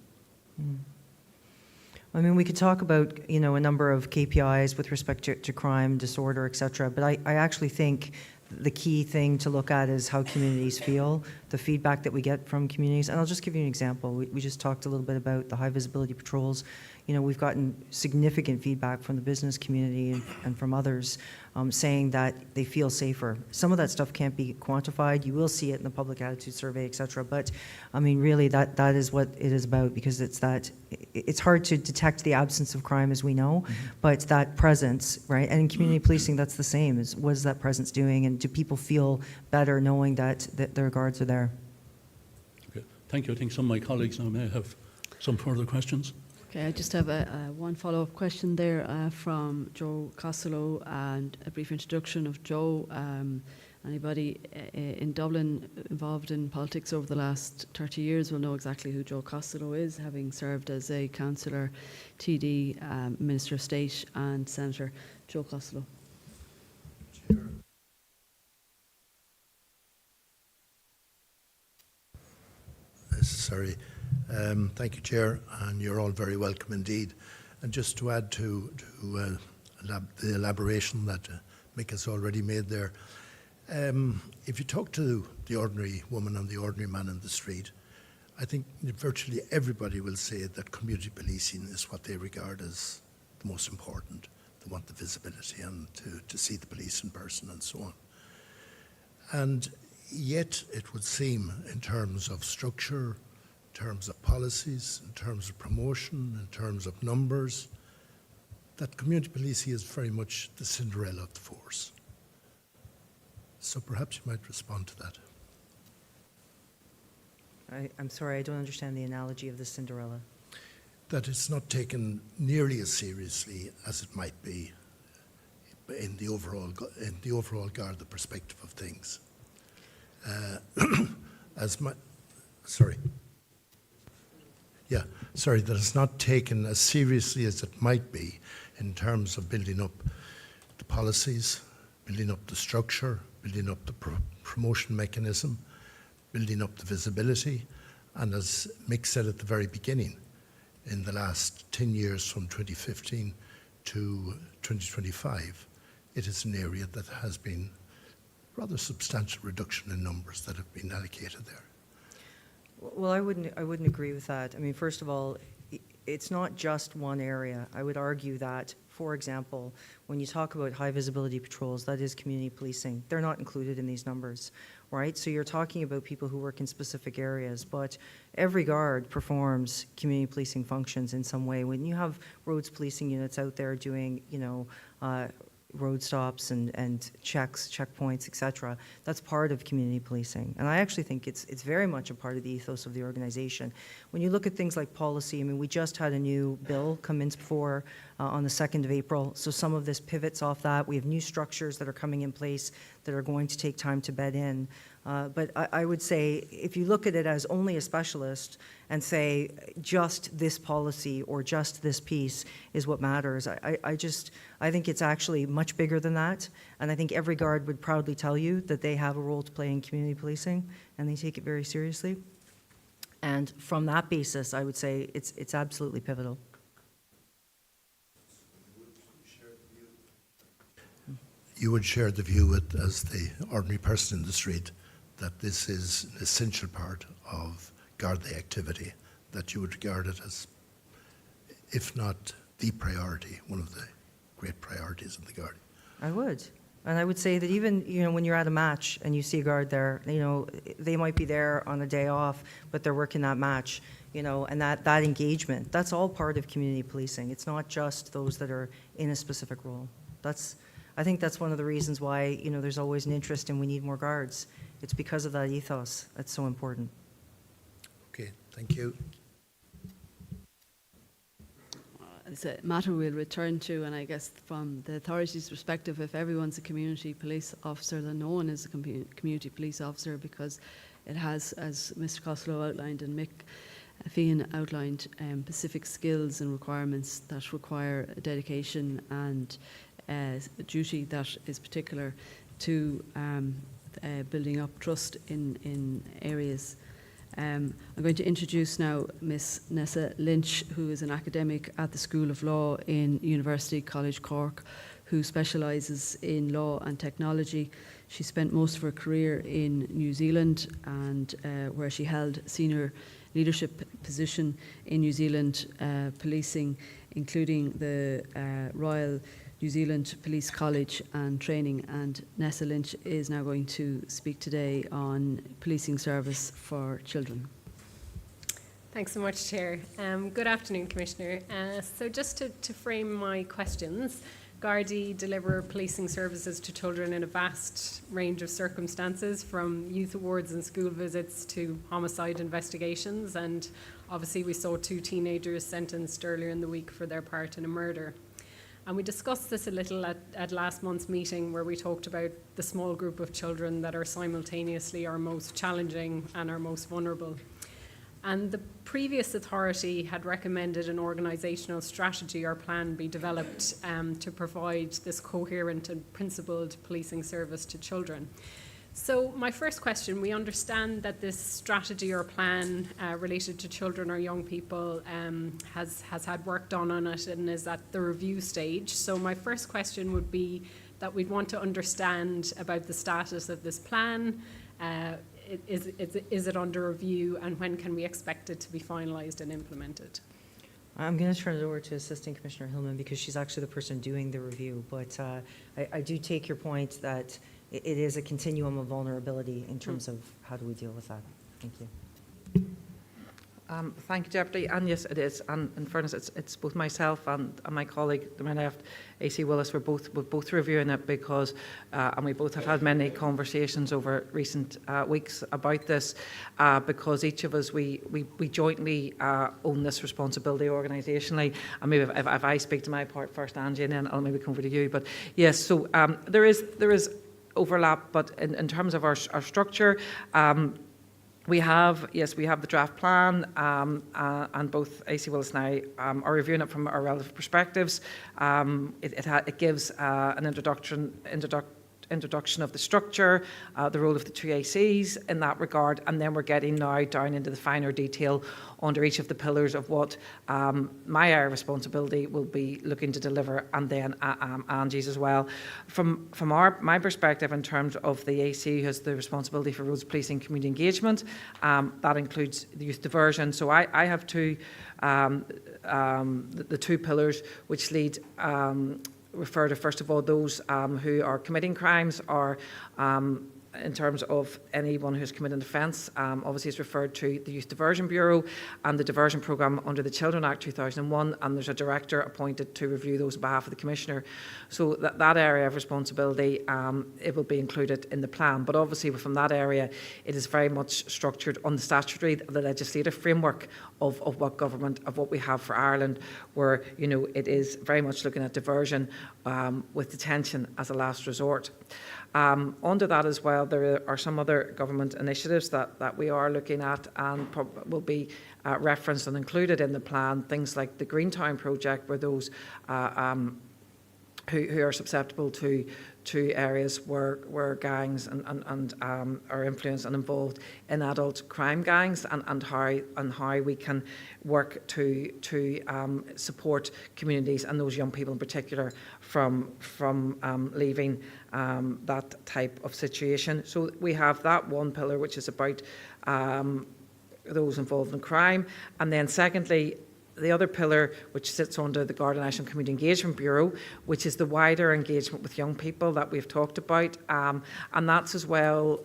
I mean, we could talk about, a number of KPIs with respect to crime, disorder, et cetera, but I actually think the key thing to look at is how communities feel, the feedback that we get from communities. And I'll just give you an example. We just talked a little bit about the high visibility patrols. We've gotten significant feedback from the business community and from others saying that they feel safer. Some of that stuff can't be quantified. You will see it in the public attitude survey, et cetera. But I mean, really, that is what it is about, because it's hard to detect the absence of crime, as we know, but that presence, right? And in community policing, that's the same. What is that presence doing, and do people feel better knowing that their guards are there? Okay, thank you. I think some of my colleagues now may have some further questions. Okay, I just have one follow-up question there from Joe Costello, and a brief introduction of Joe. Anybody in Dublin involved in politics over the last 30 years will know exactly who Joe Costello is, having served as a councillor, TD, Minister of State and Senator. Joe Costello. Necessary. Thank you, Chair, and you're all very welcome indeed. And just to add to the elaboration that Mick has already made there. If you talk to the ordinary woman and the ordinary man in the street, I think virtually everybody will say that community policing is what they regard as the most important. They want the visibility and to see the police in person and so on. And yet it would seem, in terms of structure, in terms of policies, in terms of promotion, in terms of numbers, that community policing is very much the Cinderella of the force. So perhaps you might respond to that. I'm sorry, I don't understand the analogy of the Cinderella. That it's not taken nearly as seriously as it might be in the overall Garda perspective of things. That it's not taken as seriously as it might be in terms of building up the policies, building up the structure, building up the promotion mechanism, building up the visibility, and as Mick said at the very beginning, in the last 10 years from 2015 to 2025, it is an area that has been rather substantial reduction in numbers that have been allocated there. Well, I wouldn't agree with that. I mean, first of all, it's not just one area. I would argue that, for example, when you talk about high visibility patrols, that is community policing. They're not included in these numbers, right? So you're talking about people who work in specific areas, but every guard performs community policing functions in some way. When you have roads policing units out there doing, road stops and checks, checkpoints, etc., that's part of community policing. And I actually think it's very much a part of the ethos of the organization. When you look at things like policy, I mean, we just had a new bill come in before on the 2nd of April, so some of this pivots off that. We have new structures that are coming in place that are going to take time to bed in. But I would say if you look at it as only a specialist and say just this policy or just this piece is what matters, I think it's actually much bigger than that. And I think every guard would proudly tell you that they have a role to play in community policing and they take it very seriously. And from that basis, I would say it's absolutely pivotal. You would share the view as the ordinary person in the street that this is an essential part of Garda activity, that you would regard it as, if not the priority, one of the great priorities of the Garda. I would. And I would say that even, when you're at a match and you see a guard there, they might be there on a day off, but they're working that match, and that engagement, that's all part of community policing. It's not just those that are in a specific role. I think that's one of the reasons why, there's always an interest in we need more guards. It's because of that ethos. That's so important. Okay, thank you. It's a matter we'll return to, and I guess from the authorities' perspective, if everyone's a community police officer, then no one is a community police officer, because it has, as Mr. Costello outlined and Mick Fian outlined, specific skills and requirements that require dedication and duty that is particular to building up trust in areas. I'm going to introduce now Miss Nessa Lynch, who is an academic at the School of Law in University College Cork, who specialises in law and technology. She spent most of her career in New Zealand, and where she held senior leadership position in New Zealand policing, including the Royal New Zealand Police College and Training. And Nessa Lynch is now going to speak today on policing service for children. Thanks so much, Chair. Good afternoon, Commissioner. So just to frame my questions, Gardaí deliver policing services to children in a vast range of circumstances, from youth awards and school visits to homicide investigations, and obviously we saw 2 teenagers sentenced earlier in the week for their part in a murder. And we discussed this a little at last month's meeting, where we talked about the small group of children that are simultaneously our most challenging and our most vulnerable. And the previous authority had recommended an organisational strategy or plan be developed to provide this coherent and principled policing service to children. So my first question, we understand that this strategy or plan related to children or young people has had work done on it and is at the review stage. So my first question would be that we'd want to understand about the status of this plan. Is it under review, and when can we expect it to be finalised and implemented? I'm going to turn it over to Assistant Commissioner Hillman because she's actually the person doing the review. But I do take your point that it is a continuum of vulnerability in terms of how do we deal with that. Thank you. Thank you, Deputy. And yes, it is. And in fairness, it's both myself and my colleague to my left, AC Willis, we're both reviewing it because, and we both have had many conversations over recent weeks about this, because each of us, we jointly own this responsibility organisationally. And maybe if I speak to my part first, Angie, and then I'll maybe come over to you. But yes, so there is overlap, but in terms of our structure, we have the draft plan, and both AC Willis and I are reviewing it from our relative perspectives. It gives an introduction of the structure, the role of the two ACs in that regard, and then we're getting now down into the finer detail under each of the pillars of what my area of responsibility will be looking to deliver, and then Angie's as well. From my perspective, in terms of the AC who has the responsibility for roads policing community engagement, that includes the youth diversion. So I have two, the two pillars which lead refer to, first of all, those who are committing crimes, or in terms of anyone who's committed an offence, obviously is referred to the Youth Diversion Bureau and the diversion programme under the Children Act 2001, and there's a director appointed to review those on behalf of the Commissioner. So that area of responsibility, it will be included in the plan. But obviously from that area, it is very much structured on the statutory, the legislative framework of what government, of what we have for Ireland, where, you know, it is very much looking at diversion with detention as a last resort. Under that as well, there are some other government initiatives that we are looking at and will be referenced and included in the plan, things like the Greentown project, where those who are susceptible to areas where gangs and are influenced and involved in adult crime gangs, and how we can work to support communities and those young people in particular from leaving that type of situation. So we have that one pillar which is about those involved in crime, and then secondly, the other pillar, which sits under the Garda National Community Engagement Bureau, which is the wider engagement with young people that we've talked about, and that's as well.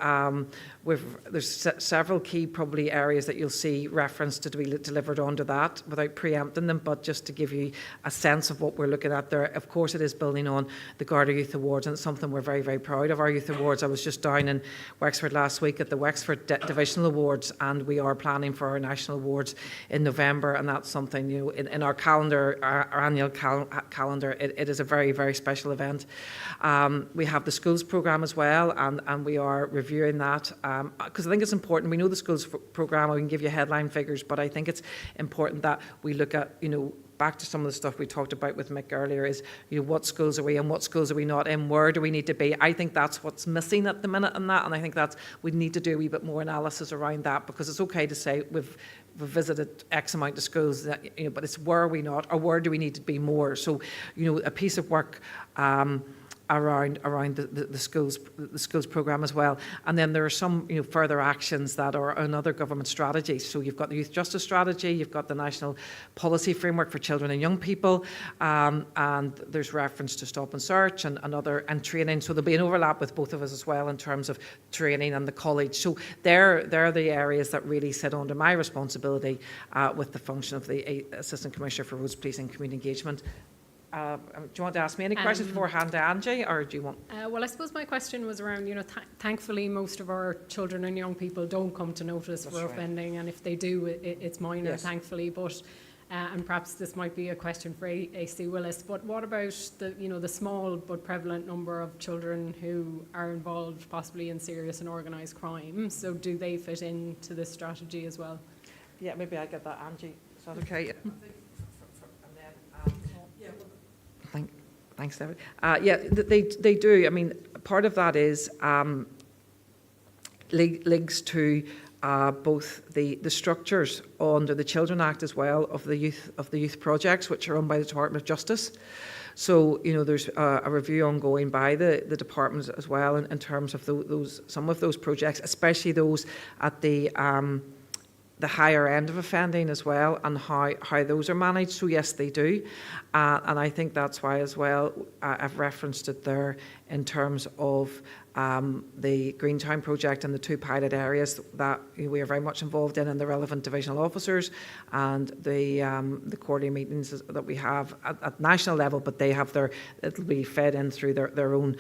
There's several key probably areas that you'll see reference to be delivered under that, without preempting them, but just to give you a sense of what we're looking at there. Of course, it is building on the Garda Youth Awards, and it's something we're very, very proud of. Our Youth Awards. I was just down in Wexford last week at the Wexford Divisional Awards, and we are planning for our national awards in November, and that's something, you know, in our calendar, our annual calendar, it is a very, very special event. We have the schools programme as well, and we are reviewing that, because I think it's important. We know the schools programme, I can give you headline figures, but I think it's important that we look at, you know, back to some of the stuff we talked about with Mick earlier, is, you know, what schools are we in, what schools are we not in, where do we need to be? I think that's what's missing at the minute in that, and I think that's, we need to do a wee bit more analysis around that, because it's okay to say we've visited X amount of schools, that, you know, but it's where are we not, or where do we need to be more? So, you know, a piece of work around the schools programme as well. And then there are some, you know, further actions that are on other government strategies. So you've got the Youth Justice Strategy, you've got the National Policy Framework for Children and Young People, and there's reference to Stop and Search and training. So there'll be an overlap with both of us as well in terms of training and the college. So they're the areas that really sit under my responsibility with the function of the Assistant Commissioner for Roads Policing and Community Engagement. Do you want to ask me any questions beforehand to Angie, or do you want? Well, I suppose my question was around, you know, thankfully most of our children and young people don't come to notice for offending, and if they do, it's minor, yes, thankfully. But and perhaps this might be a question for AC Willis, but what about the, you know, the small but prevalent number of children who are involved possibly in serious and organised crime? So do they fit into this strategy as well? Yeah, maybe I get that, Angie. Is that okay? Thanks, David. Yeah, they do. I mean, part of that is links to both the structures under the Children Act as well of the youth projects, which are run by the Department of Justice. So, you know, there's a review ongoing by the department as well in terms of some of those projects, especially those at the higher end of offending as well, and how those are managed. So yes, they do, and I think that's why as well I've referenced it there in terms of the Greentown project and the 2 pilot areas that we are very much involved in, and the relevant divisional officers, and the quarterly meetings that we have at national level, but they have it'll be fed in through their own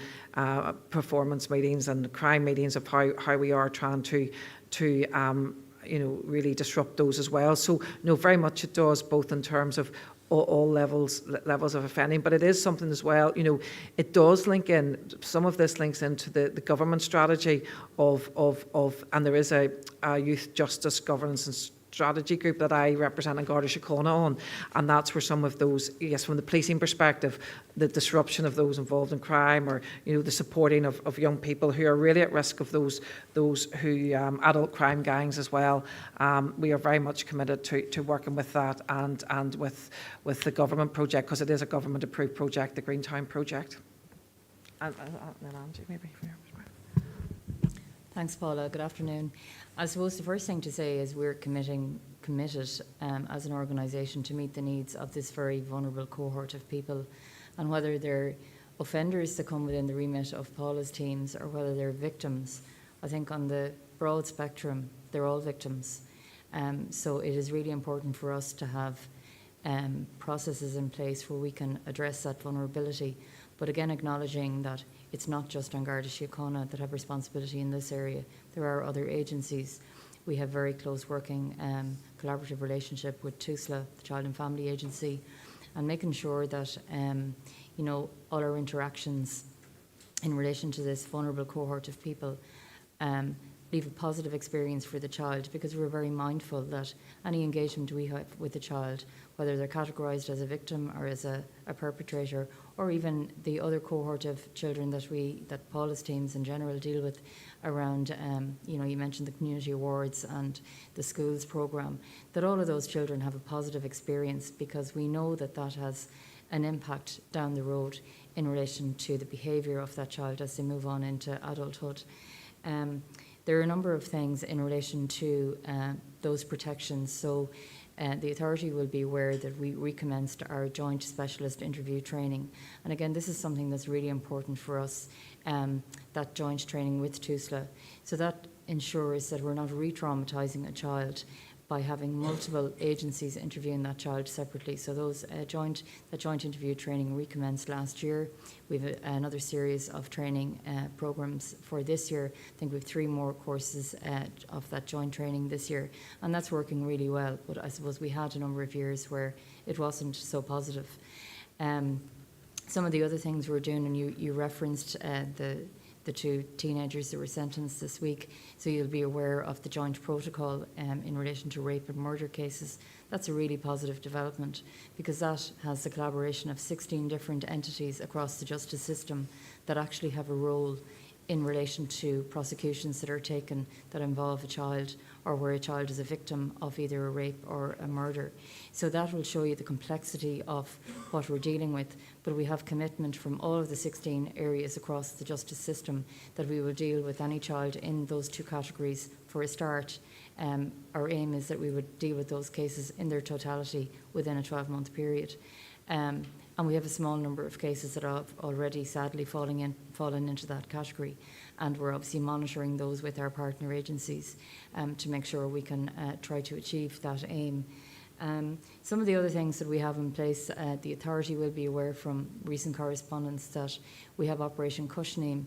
performance meetings and crime meetings of how we are trying to you know, really disrupt those as well. So, no, very much it does, both in terms of all levels of offending, but it is something as well, you know, it does link in, some of this links into the government strategy of and there is a youth justice governance and strategy group that I represent in Garda Síochána on, and that's where some of those, yes, from the policing perspective, the disruption of those involved in crime, or, you know, the supporting of young people who are really at risk of those who adult crime gangs as well. We are very much committed to working with that and with the government project, because it is a government approved project, the Greentown project. And then Angie, maybe. Thanks, Paula. Good afternoon. I suppose the first thing to say is we're committed as an organisation to meet the needs of this very vulnerable cohort of people, and whether they're offenders that come within the remit of Paula's teams or whether they're victims, I think on the broad spectrum they're all victims. So it is really important for us to have processes in place where we can address that vulnerability, but again acknowledging that it's not just on Garda Síochána that have responsibility in this area. There are other agencies. We have very close working collaborative relationship with TUSLA, the Child and Family Agency, and making sure that you know, all our interactions in relation to this vulnerable cohort of people leave a positive experience for the child, because we're very mindful that any engagement we have with the child, whether they're categorised as a victim or as a perpetrator, or even the other cohort of children that Paula's teams in general deal with around, you know, you mentioned the community awards and the schools programme, that all of those children have a positive experience, because we know that that has an impact down the road in relation to the behaviour of that child as they move on into adulthood. There are a number of things in relation to those protections. So the authority will be aware that we recommenced our joint specialist interview training. And again, this is something that's really important for us, that joint training with TUSLA. So that ensures that we're not re-traumatising a child by having multiple agencies interviewing that child separately. So those joint interview training recommenced last year. We have another series of training programmes for this year. I think we have 3 more courses of that joint training this year, and that's working really well. But I suppose we had a number of years where it wasn't so positive. Some of the other things we're doing, and you referenced the 2 teenagers that were sentenced this week, so you'll be aware of the joint protocol in relation to rape and murder cases. That's a really positive development, because that has the collaboration of 16 different entities across the justice system that actually have a role in relation to prosecutions that are taken that involve a child, or where a child is a victim of either a rape or a murder. So that will show you the complexity of what we're dealing with, but we have commitment from all of the 16 areas across the justice system that we will deal with any child in those 2 categories for a start. Our aim is that we would deal with those cases in their totality within a 12-month period. And we have a small number of cases that have already sadly fallen into that category, and we're obviously monitoring those with our partner agencies to make sure we can try to achieve that aim. Some of the other things that we have in place, the authority will be aware from recent correspondence that we have Operation Cushioning.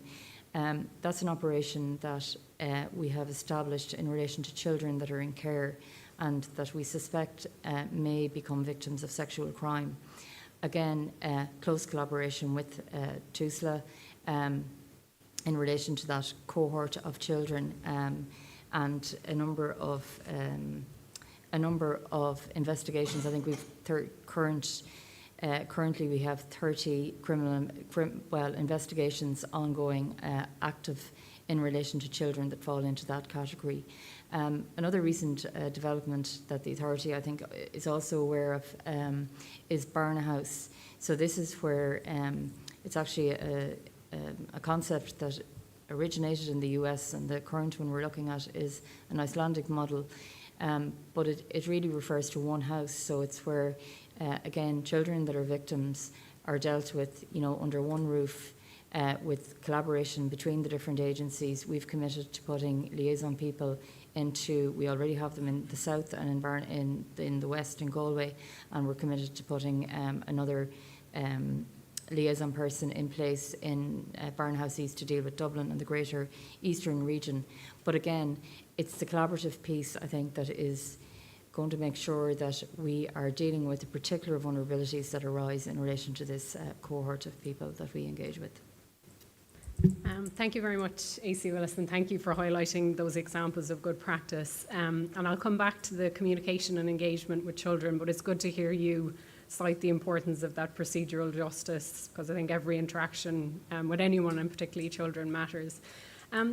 That's an operation that we have established in relation to children that are in care and that we suspect may become victims of sexual crime. Again, close collaboration with TUSLA in relation to that cohort of children, and a number of investigations. I think we've currently we have 30 investigations ongoing, active in relation to children that fall into that category. Another recent development that the authority, I think, is also aware of is Byrne House. So this is where it's actually a concept that originated in the US, and the current one we're looking at is an Icelandic model, but it really refers to one house. So it's where, again, children that are victims are dealt with, under one roof, with collaboration between the different agencies. We've committed to putting liaison people into, we already have them in the south and in Byrne, in the west in Galway, and we're committed to putting another liaison person in place in Byrne House East to deal with Dublin and the greater eastern region. But again, it's the collaborative piece, I think, that is going to make sure that we are dealing with the particular vulnerabilities that arise in relation to this cohort of people that we engage with. Thank you very much, AC Willis, and thank you for highlighting those examples of good practice. And I'll come back to the communication and engagement with children, but it's good to hear you cite the importance of that procedural justice, because I think every interaction with anyone, and particularly children, matters.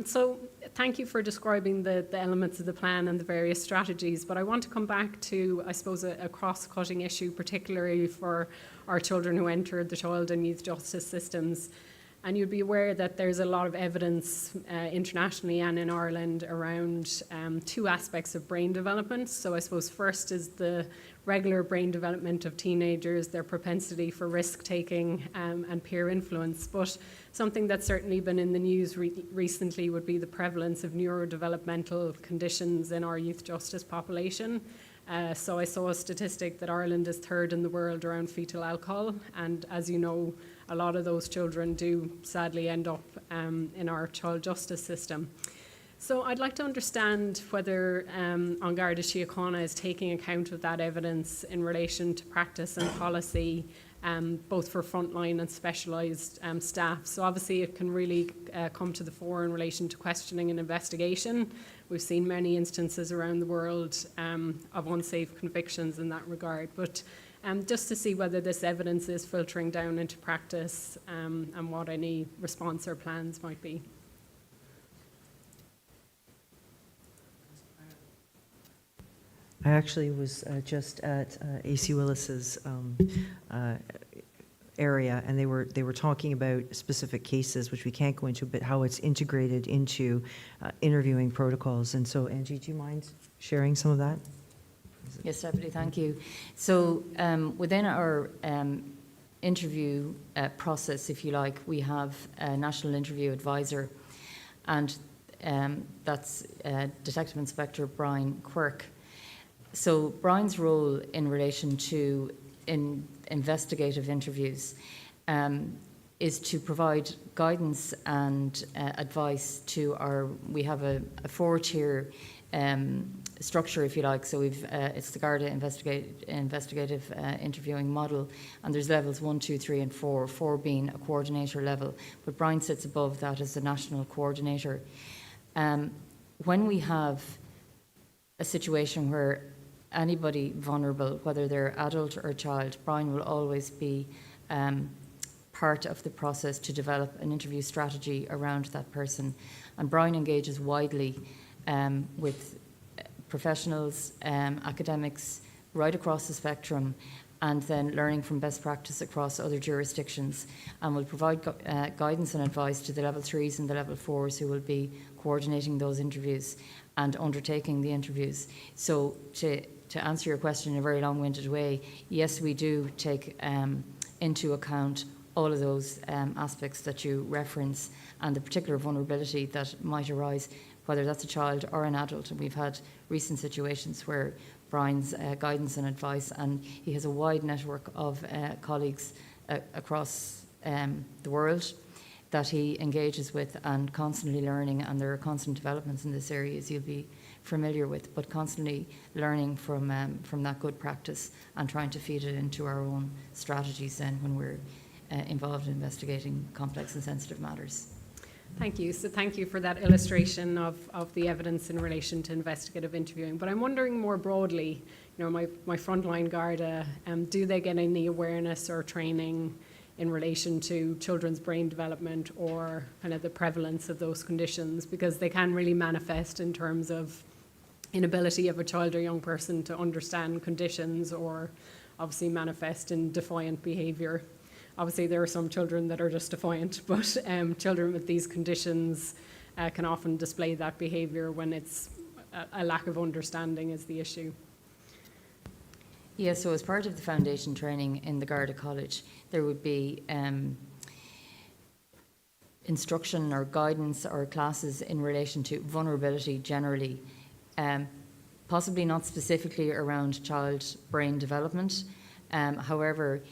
So thank you for describing the elements of the plan and the various strategies, but I want to come back to, I suppose, a cross-cutting issue, particularly for our children who enter the child and youth justice systems. And you'd be aware that there's a lot of evidence internationally and in Ireland around two aspects of brain development. So I suppose first is the regular brain development of teenagers, their propensity for risk-taking and peer influence. But something that's certainly been in the news recently would be the prevalence of neurodevelopmental conditions in our youth justice population. So I saw a statistic that Ireland is third in the world around fetal alcohol, and as you know, a lot of those children do sadly end up in our child justice system. So I'd like to understand whether An Garda Síochána is taking account of that evidence in relation to practice and policy, both for frontline and specialised staff. So obviously it can really come to the fore in relation to questioning and investigation. We've seen many instances around the world of unsafe convictions in that regard. But just to see whether this evidence is filtering down into practice and what any response or plans might be. I actually was just at AC Willis's area, and they were talking about specific cases, which we can't go into, but how it's integrated into interviewing protocols. And so, Angie, do you mind sharing some of that? Yes, Deputy, thank you. So within our interview process, if you like, we have a National Interview Advisor, and that's Detective Inspector Brian Quirk. So Brian's role in relation to investigative interviews is to provide guidance and advice to we have a four-tier structure, if you like. So it's the Garda investigative interviewing model, and there's levels 1, 2, 3 and 4, 4 being a coordinator level, but Brian sits above that as the national coordinator. When we have a situation where anybody vulnerable, whether they're adult or child, Brian will always be part of the process to develop an interview strategy around that person. And Brian engages widely with professionals, academics, right across the spectrum, and then learning from best practice across other jurisdictions, and will provide guidance and advice to the level 3s and the level 4s who will be coordinating those interviews and undertaking the interviews. So to answer your question in a very long-winded way, yes, we do take into account all of those aspects that you reference and the particular vulnerability that might arise, whether that's a child or an adult. And we've had recent situations where Brian's guidance and advice, and he has a wide network of colleagues across the world that he engages with, and constantly learning, and there are constant developments in this area, as you'll be familiar with, but constantly learning from that good practice and trying to feed it into our own strategies then when we're involved in investigating complex and sensitive matters. Thank you. So thank you for that illustration of the evidence in relation to investigative interviewing. But I'm wondering more broadly, my frontline Garda, do they get any awareness or training in relation to children's brain development or kind of the prevalence of those conditions, because they can really manifest in terms of inability of a child or young person to understand conditions, or obviously manifest in defiant behaviour. Obviously there are some children that are just defiant, but children with these conditions can often display that behaviour when it's a lack of understanding is the issue. Yeah, so as part of the foundation training in the Garda College, there would be instruction or guidance or classes in relation to vulnerability generally, possibly not specifically around child brain development. However,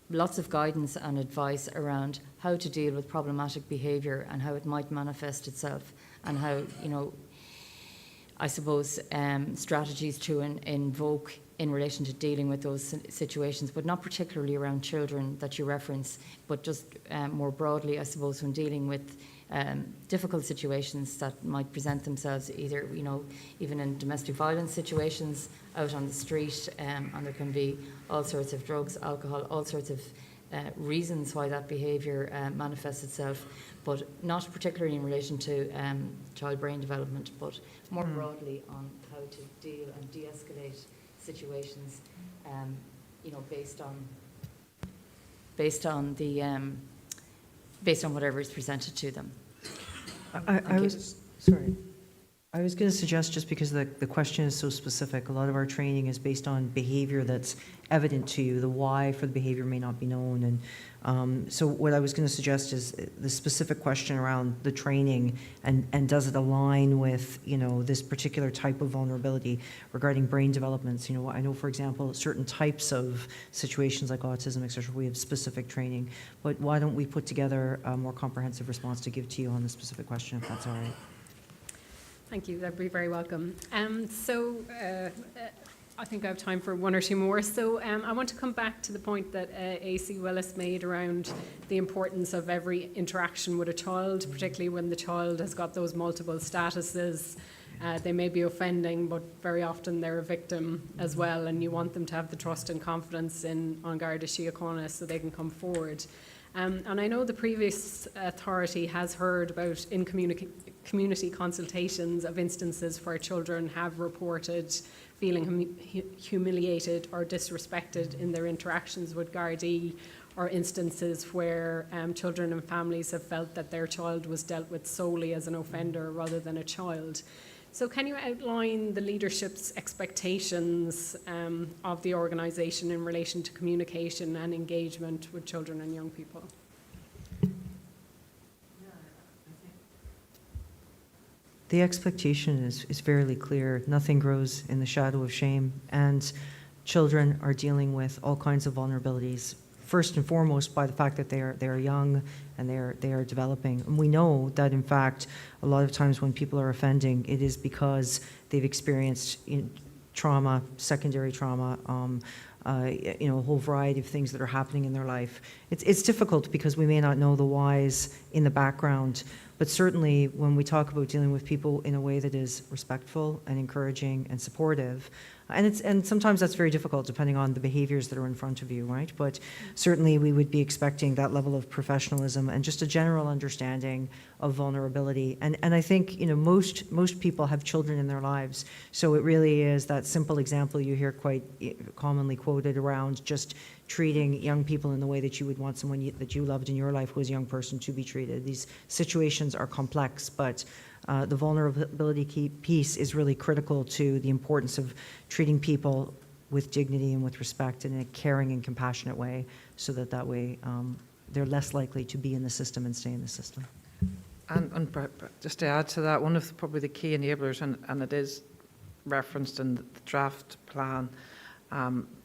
lots of guidance and advice around how to deal with problematic behaviour and how it might manifest itself, and how, I suppose, strategies to invoke in relation to dealing with those situations, but not particularly around children that you reference, but just more broadly, I suppose, when dealing with difficult situations that might present themselves either, even in domestic violence situations, out on the street, and there can be all sorts of drugs, alcohol, all sorts of reasons why that behaviour manifests itself, but not particularly in relation to child brain development, but more broadly on how to deal and de-escalate situations, based on whatever is presented to them. I was going to suggest, just because the question is so specific, a lot of our training is based on behavior that's evident to you. The why for the behavior may not be known. And so what I was going to suggest is the specific question around the training, and does it align with, this particular type of vulnerability regarding brain developments. I know, for example, certain types of situations like autism, et cetera, we have specific training. But why don't we put together a more comprehensive response to give to you on the specific question, if that's all right? Thank you, that'd be very welcome. I think I have time for one or two more. So I want to come back to the point that AC Willis made around the importance of every interaction with a child, particularly when the child has got those multiple statuses. They may be offending, but very often they're a victim as well, and you want them to have the trust and confidence in An Garda Síochána so they can come forward. And I know the previous authority has heard about in community consultations of instances where children have reported feeling humiliated or disrespected in their interactions with Gardaí, or instances where children and families have felt that their child was dealt with solely as an offender rather than a child. So can you outline the leadership's expectations of the organisation in relation to communication and engagement with children and young people? The expectation is fairly clear. Nothing grows in the shadow of shame, and children are dealing with all kinds of vulnerabilities, first and foremost by the fact that they are young and they are developing. And we know that, in fact, a lot of times when people are offending, it is because they've experienced trauma, secondary trauma, a whole variety of things that are happening in their life. It's difficult because we may not know the whys in the background, but certainly when we talk about dealing with people in a way that is respectful and encouraging and supportive, and sometimes that's very difficult depending on the behaviors that are in front of you, right? But certainly we would be expecting that level of professionalism and just a general understanding of vulnerability. And I think, most people have children in their lives, so it really is that simple example you hear quite commonly quoted around just treating young people in the way that you would want someone that you loved in your life who was a young person to be treated. These situations are complex, but the vulnerability piece is really critical to the importance of treating people with dignity and with respect in a caring and compassionate way, so that way they're less likely to be in the system and stay in the system. And just to add to that, one of probably the key enablers, and it is referenced in the draft plan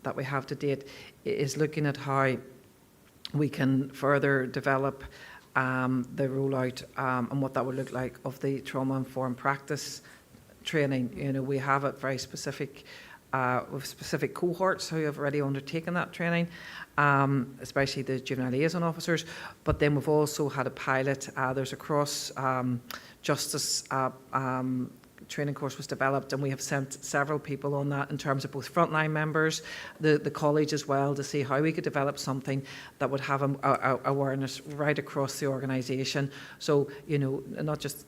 that we have to date, is looking at how we can further develop the rollout and what that would look like of the trauma-informed practice training. We have it very specific with specific cohorts who have already undertaken that training, especially the juvenile liaison officers. But then we've also had a pilot. There's a cross justice training course was developed, and we have sent several people on that in terms of both frontline members, the college as well, to see how we could develop something that would have awareness right across the organisation. So, you know, not just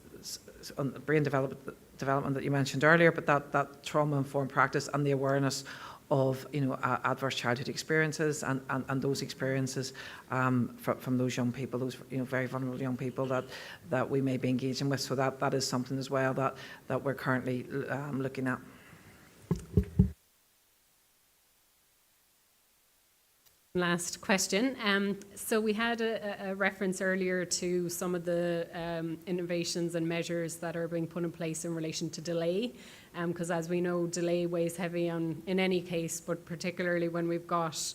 on brain development that you mentioned earlier, but that trauma-informed practice and the awareness of, you know, adverse childhood experiences and those experiences from those young people, those, you know, very vulnerable young people that we may be engaging with. So that is something as well that we're currently looking at. Last question. So we had a reference earlier to some of the innovations and measures that are being put in place in relation to delay, because as we know, delay weighs heavy on in any case, but particularly when we've got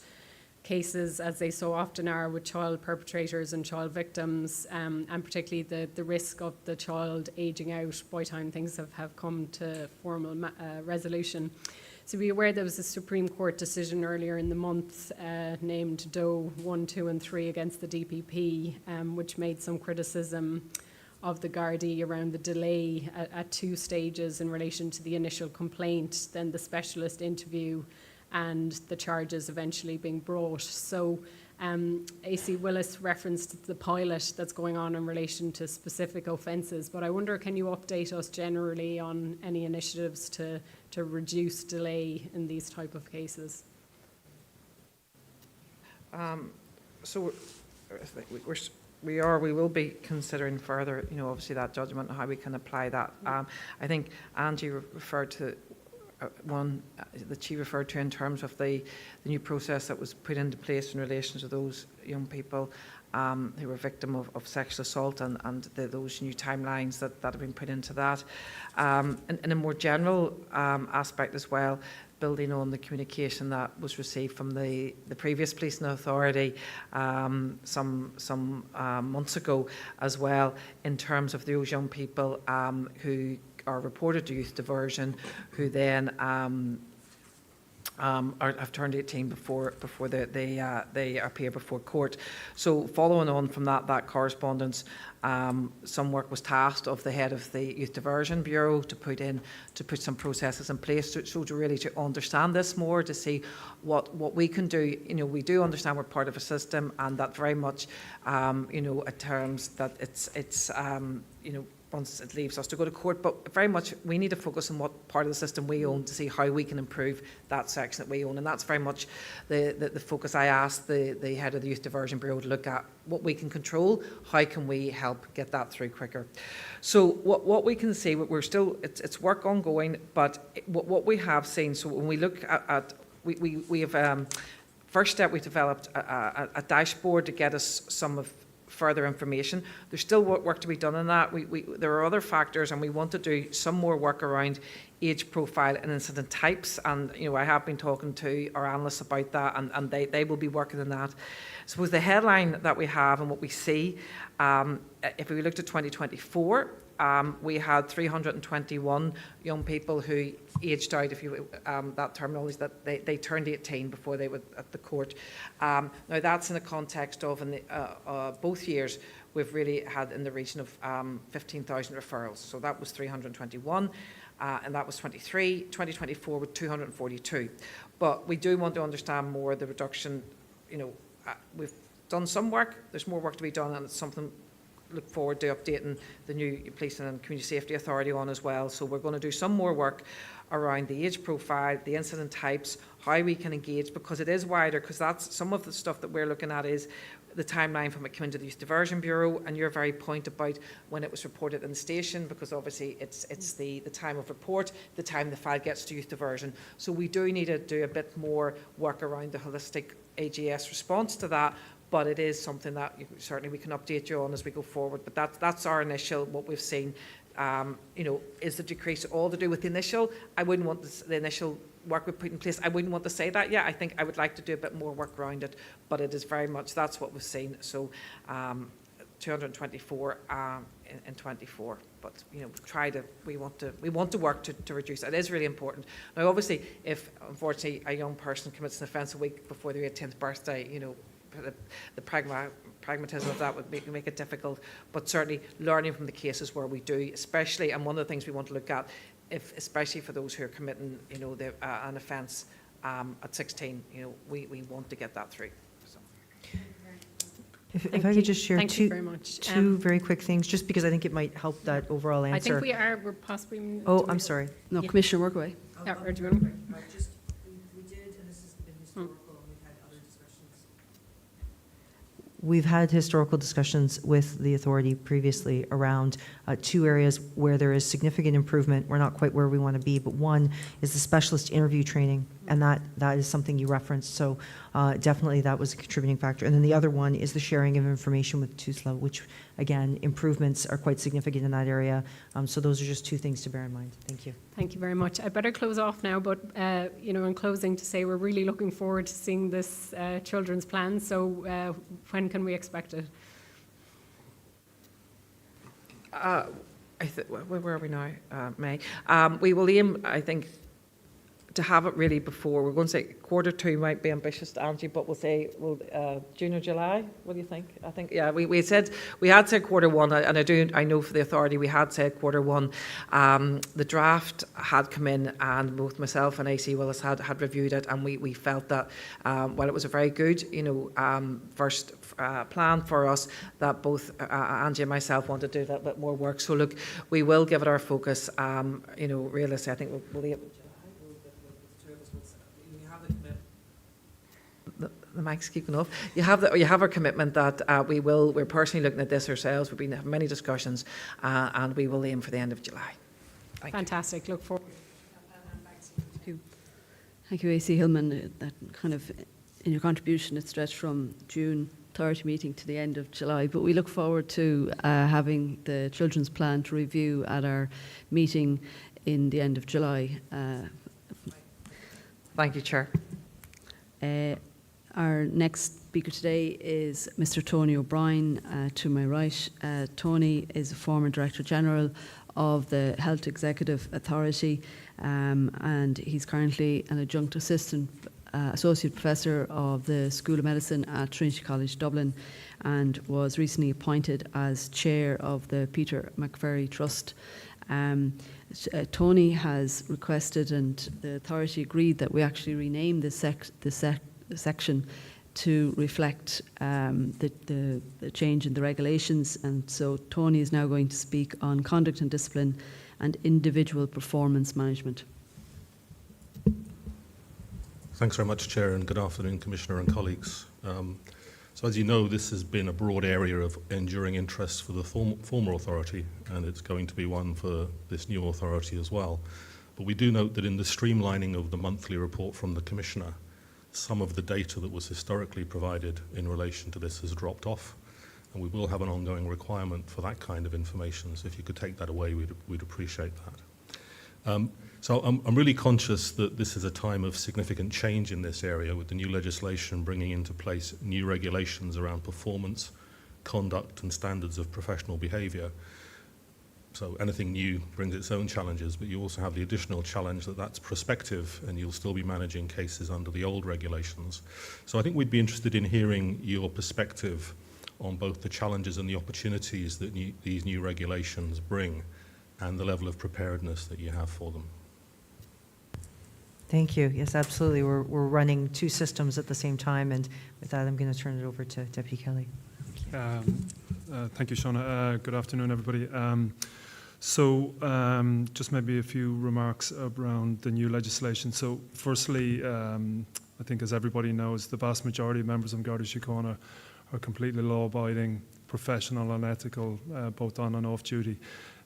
cases, as they so often are, with child perpetrators and child victims, and particularly the risk of the child aging out by the time things have come to formal resolution. So be aware there was a Supreme Court decision earlier in the month named Doe 1, 2 and 3 against the DPP, which made some criticism of the Gardaí around the delay at 2 stages in relation to the initial complaint, then the specialist interview and the charges eventually being brought. So AC Willis referenced the pilot that's going on in relation to specific offences, but I wonder, can you update us generally on any initiatives to reduce delay in these type of cases? So we will be considering further, you know, obviously that judgment and how we can apply that. I think Angie referred to one that she referred to in terms of the new process that was put into place in relation to those young people who were victim of sexual assault and those new timelines that have been put into that. In a more general aspect as well, building on the communication that was received from the previous policing authority some months ago as well, in terms of those young people who are reported to youth diversion, who then have turned 18 before they appear before court. So following on from that correspondence, some work was tasked of the head of the Youth Diversion Bureau to put some processes in place to really understand this more, to see what we can do. You know, we do understand we're part of a system, and that very much, you know, at terms that it's you know, once it leaves us to go to court, but very much we need to focus on what part of the system we own to see how we can improve that section that we own, and that's very much the focus. I asked the head of the Youth Diversion Bureau to look at what we can control, how can we help get that through quicker. So what we can see, we're still, it's work ongoing, but what we have seen, so when we look at we have, first step, we developed a dashboard to get us some of further information. There's still work to be done on that. There are other factors, and we want to do some more work around age profile and incident types. And, you know, I have been talking to our analysts about that, and they will be working on that. I suppose the headline that we have and what we see, if we looked at 2024, we had 321 young people who aged out, if you that terminology, that they turned 18 before they were at the court. Now that's in the context of both years we've really had in the region of 15,000 referrals. So that was 321, and that was 23. 2024 with 242. But we do want to understand more the reduction. You know, we've done some work. There's more work to be done, and it's something look forward to updating the new Policing and Community Safety Authority on as well. So we're going to do some more work around the age profile, the incident types, how we can engage, because it is wider, because that's some of the stuff that we're looking at is the timeline from it coming to the Youth Diversion Bureau, and your very point about when it was reported in the station, because obviously it's the time of report, the time the file gets to youth diversion. So we do need to do a bit more work around the holistic AGS response to that, but it is something that certainly we can update you on as we go forward. But that's our initial, what we've seen. You know, is the decrease all to do with the initial? I wouldn't want the initial work we put in place. I wouldn't want to say that yet. I think I would like to do a bit more work around it, but it is very much, that's what we've seen. So 224 in 24. But you know, we want to work to reduce. It is really important. Now, obviously, if unfortunately a young person commits an offence a week before their 18th birthday, you know, the pragmatism of that would make it difficult, but certainly learning from the cases where we do, especially, and one of the things we want to look at if, especially for those who are committing, you know, an offence at 16, you know, we want to get that through. So. If I could just share Thank you very much. two very quick things, just because I think it might help that overall answer. I think we're possibly. Oh, I'm sorry. No, Yeah. Commissioner, work away. Yeah, or do you want to- We did, and this has been historical, and we've had other discussions. We've had historical discussions with the authority previously around two areas where there is significant improvement. We're not quite where we want to be, but one is the specialist interview training, and that is something you referenced. So definitely that was a contributing factor. And then the other one is the sharing of information with TUSLA, which again, improvements are quite significant in that area. So those are just two things to bear in mind. Thank you. Thank you very much. I better close off now, but you know, in closing, to say we're really looking forward to seeing this children's plan. So when can we expect it? Where are we now? May. We will aim, I think, to have it really before. We're going to say Q2 might be ambitious, Angie, but we'll say June or July. What do you think? I think, yeah, we had said Q1, and I know for the authority we had said Q1. The draft had come in, and both myself and AC Willis had reviewed it, and we felt that while it was a very good, you know, first plan for us, that both Angie and myself wanted to do that bit more work. So look, we will give it our focus. You know, realistically, I think we'll be able to. The mic's keeping off. You have our commitment that we're personally looking at this ourselves. We've been having many discussions, and we will aim for the end of July. Fantastic. Look forward. Thank you, AC Hillman. That kind of, in your contribution, it stretched from June authority meeting to the end of July, but we look forward to having the children's plan to review at our meeting in the end of July. Thank you, Chair. Our next speaker today is Mr. Tony O'Brien, to my right. Tony is a former Director General of the Health Executive Authority, and he's currently an adjunct associate professor of the School of Medicine at Trinity College Dublin, and was recently appointed as chair of the Peter McVerry Trust. Tony has requested, and the authority agreed, that we actually rename this section to reflect the change in the regulations. And so Tony is now going to speak on conduct and discipline and individual performance management. Thanks very much, Chair, and good afternoon, Commissioner and colleagues. So as you know, this has been a broad area of enduring interest for the former authority, and it's going to be one for this new authority as well. But we do note that in the streamlining of the monthly report from the Commissioner, some of the data that was historically provided in relation to this has dropped off, and we will have an ongoing requirement for that kind of information. So if you could take that away, we'd appreciate that. So I'm really conscious that this is a time of significant change in this area, with the new legislation bringing into place new regulations around performance, conduct and standards of professional behaviour. So anything new brings its own challenges, but you also have the additional challenge that that's prospective, and you'll still be managing cases under the old regulations. So I think we'd be interested in hearing your perspective on both the challenges and the opportunities that these new regulations bring, and the level of preparedness that you have for them. Thank you. Yes, absolutely. We're running two systems at the same time, and with that, I'm going to turn it over to Deputy Kelly. Thank you, Shawna. Good afternoon, everybody. Just maybe a few remarks around the new legislation. So firstly, I think as everybody knows, the vast majority of members of Garda Síochána are completely law-abiding, professional and ethical, both on and off duty.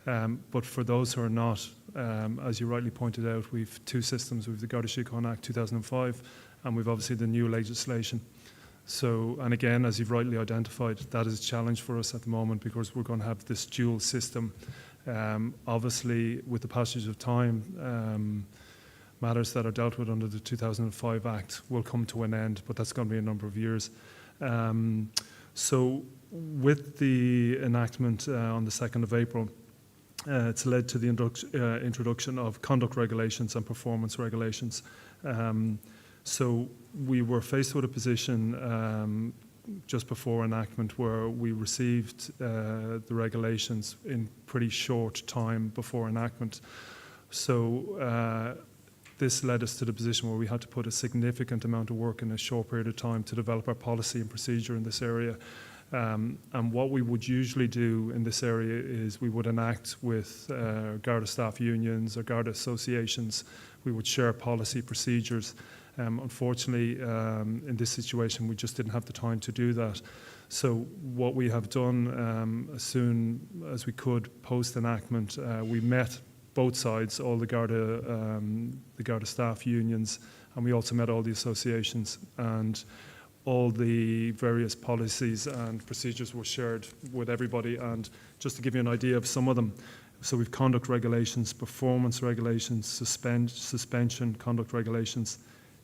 But for those who are not, as you rightly pointed out, we've two systems. We've the Garda Síochána Act 2005, and we've obviously the new legislation. So, and again, as you've rightly identified, that is a challenge for us at the moment, because we're going to have this dual system. Obviously, with the passage of time, matters that are dealt with under the 2005 Act will come to an end, but that's going to be a number of years. So with the enactment on the 2nd of April, it's led to the introduction of conduct regulations and performance regulations. So we were faced with a position just before enactment where we received the regulations in pretty short time before enactment. So this led us to the position where we had to put a significant amount of work in a short period of time to develop our policy and procedure in this area. And what we would usually do in this area is we would enact with Garda staff unions or Garda associations. We would share policy procedures. Unfortunately, in this situation, we just didn't have the time to do that. So what we have done as soon as we could post-enactment, we met both sides, all the Garda staff unions, and we also met all the associations, and all the various policies and procedures were shared with everybody. And just to give you an idea of some of them, so we've conduct regulations, performance regulations, suspension conduct regulations,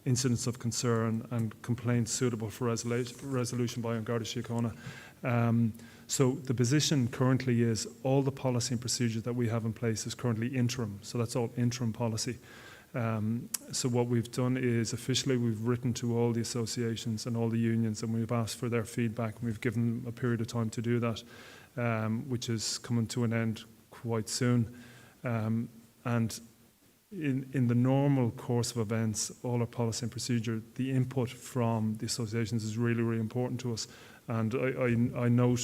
incidents of concern, and complaints suitable for resolution by Garda Síochána. So the position currently is all the policy and procedure that we have in place is currently interim. So that's all interim policy. So what we've done is officially we've written to all the associations and all the unions, and we've asked for their feedback, and we've given them a period of time to do that, which is coming to an end quite soon. And in the normal course of events, all our policy and procedure, the input from the associations is really, really important to us. And I note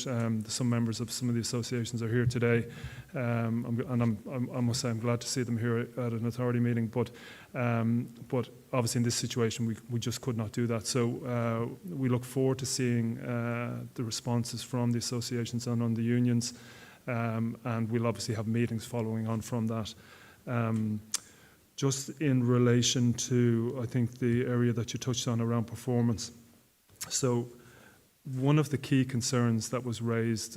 some members of some of the associations are here today, and I must say I'm glad to see them here at an authority meeting. But obviously in this situation we just could not do that. So we look forward to seeing the responses from the associations and on the unions, and we'll obviously have meetings following on from that. Just in relation to, I think, the area that you touched on around performance. So one of the key concerns that was raised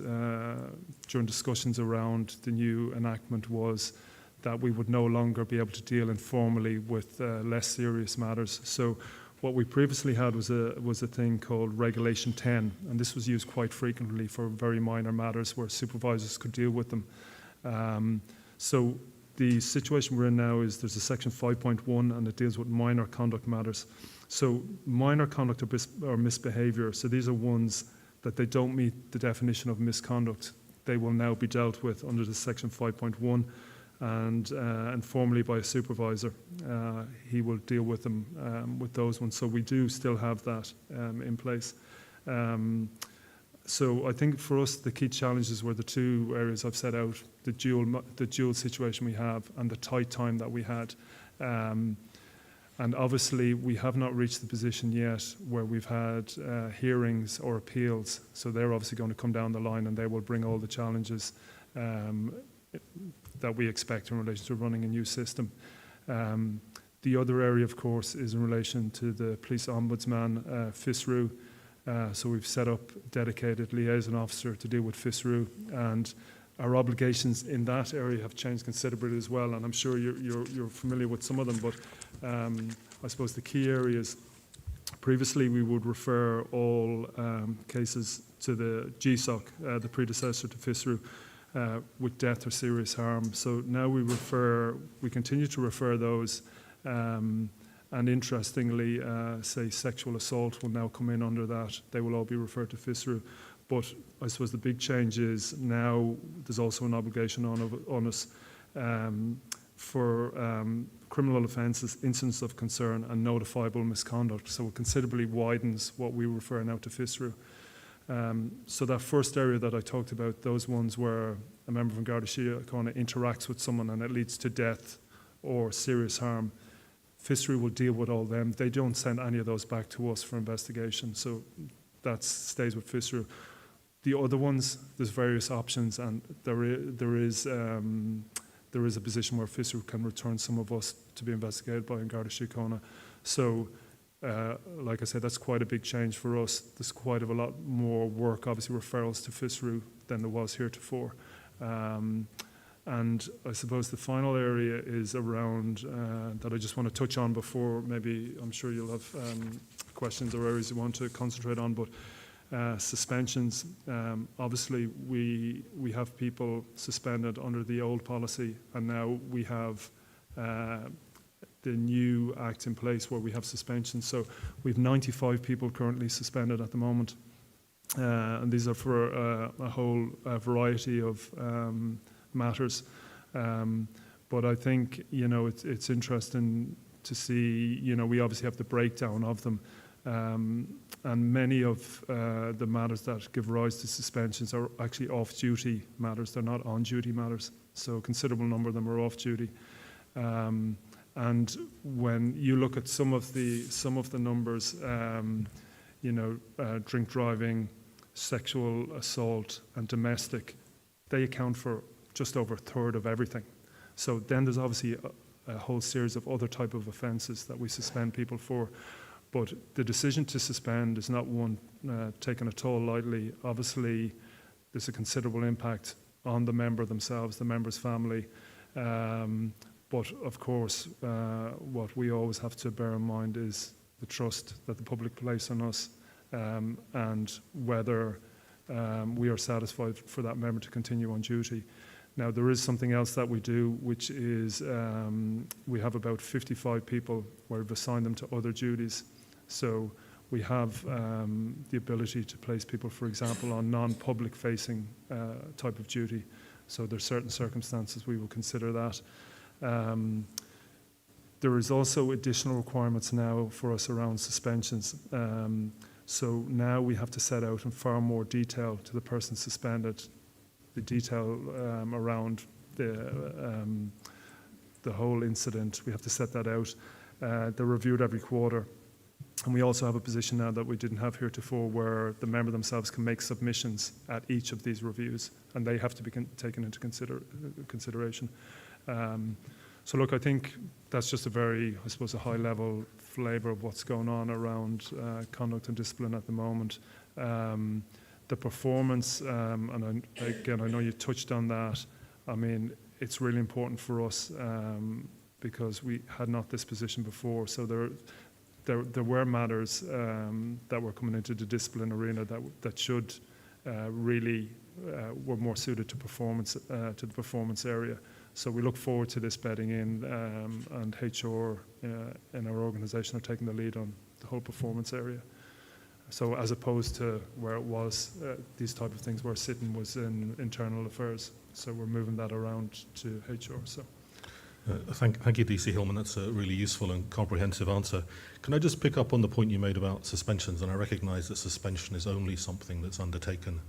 during discussions around the new enactment was that we would no longer be able to deal informally with less serious matters. So what we previously had was a thing called Regulation 10, and this was used quite frequently for very minor matters where supervisors could deal with them. So the situation we're in now is there's a section 5.1 and it deals with minor conduct matters. So minor conduct or misbehaviour, so these are ones that they don't meet the definition of misconduct. They will now be dealt with under the section 5.1 and formally by a supervisor. He will deal with them with those ones. So we do still have that in place. So I think for us the key challenges were the two areas I've set out, the dual situation we have and the tight time that we had. And obviously we have not reached the position yet where we've had hearings or appeals. So they're obviously going to come down the line and they will bring all the challenges that we expect in relation to running a new system. The other area, of course, is in relation to the police ombudsman, FISRU. So we've set up a dedicated liaison officer to deal with FISRU, and our obligations in that area have changed considerably as well, and I'm sure you're familiar with some of them, but I suppose the key areas, previously we would refer all cases to the GSOC, the predecessor to FISRU, with death or serious harm. So now we continue to refer those, and interestingly, say sexual assault will now come in under that. They will all be referred to FISRU. But I suppose the big change is now there's also an obligation on us for criminal offences, incidents of concern and notifiable misconduct. So it considerably widens what we refer now to FISRU. So that first area that I talked about, those ones where a member from Garda Síochána interacts with someone and it leads to death or serious harm, FISRU will deal with all them. They don't send any of those back to us for investigation, so that stays with FISRU. The other ones, there's various options, and there is a position where FISRU can return some of us to be investigated by Garda Síochána. So, like I said, that's quite a big change for us. There's quite a lot more work, obviously referrals to FISRU than there was heretofore. And I suppose the final area is around, that I just want to touch on before, maybe I'm sure you'll have questions or areas you want to concentrate on, but suspensions. Obviously we have people suspended under the old policy, and now we have the new act in place where we have suspensions. So we have 95 people currently suspended at the moment, and these are for a whole variety of matters. But I think, it's interesting to see, we obviously have the breakdown of them. And many of the matters that give rise to suspensions are actually off-duty matters. They're not on-duty matters. So a considerable number of them are off-duty. And when you look at some of the numbers, drink driving, sexual assault, and domestic, they account for just over a third of everything. So then there's obviously a whole series of other type of offences that we suspend people for. But the decision to suspend is not one taken at all lightly. Obviously, there's a considerable impact on the member themselves, the member's family. But of course, what we always have to bear in mind is the trust that the public place on us, and whether we are satisfied for that member to continue on duty. Now, there is something else that we do, which is we have about 55 people where we've assigned them to other duties. So we have the ability to place people, for example, on non-public facing type of duty. So there's certain circumstances we will consider that. There is also additional requirements now for us around suspensions. So now we have to set out in far more detail to the person suspended, the detail around the whole incident. We have to set that out. They're reviewed every quarter. And we also have a position now that we didn't have heretofore, where the member themselves can make submissions at each of these reviews, and they have to be taken into consideration. So look, I think that's just a very, I suppose, a high-level flavour of what's going on around conduct and discipline at the moment. The performance, and again, I know you touched on that. I mean, it's really important for us because we had not this position before. So there were matters that were coming into the discipline arena that should really were more suited to performance to the performance area. So we look forward to this bedding in, and HR in our organisation are taking the lead on the whole performance area. So as opposed to where it was, these type of things where sitting was in internal affairs. So we're moving that around to HR. So. Thank you, DC Hillman. That's a really useful and comprehensive answer. Can I just pick up on the point you made about suspensions? And I recognise that suspension is only something that's undertaken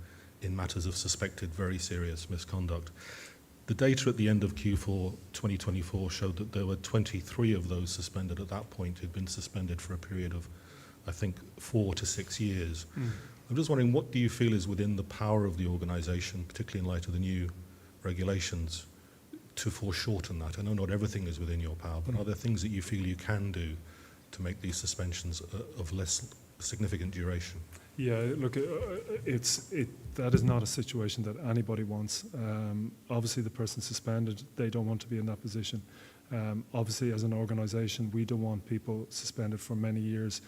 in matters of suspected very serious misconduct. The data at the end of Q4 2024 showed that there were 23 of those suspended at that point who'd been suspended for a period of, I think, 4 to 6 years. I'm just wondering, what do you feel is within the power of the organisation, particularly in light of the new regulations, to foreshorten that? I know not everything is within your power, but are there things that you feel you can do to make these suspensions of less significant duration? Yeah, look, that is not a situation that anybody wants. Obviously, the person suspended, they don't want to be in that position. Obviously, as an organisation, we don't want people suspended for many years.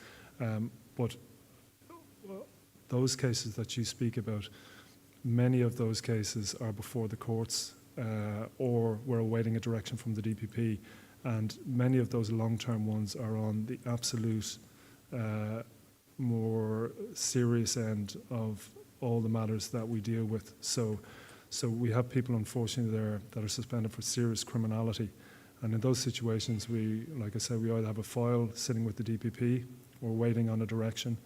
But those cases that you speak about, many of those cases are before the courts, or we're awaiting a direction from the DPP, and many of those long-term ones are on the absolute more serious end of all the matters that we deal with. So we have people, unfortunately, there that are suspended for serious criminality, and in those situations, we, like I said, we either have a file sitting with the DPP or waiting on a direction.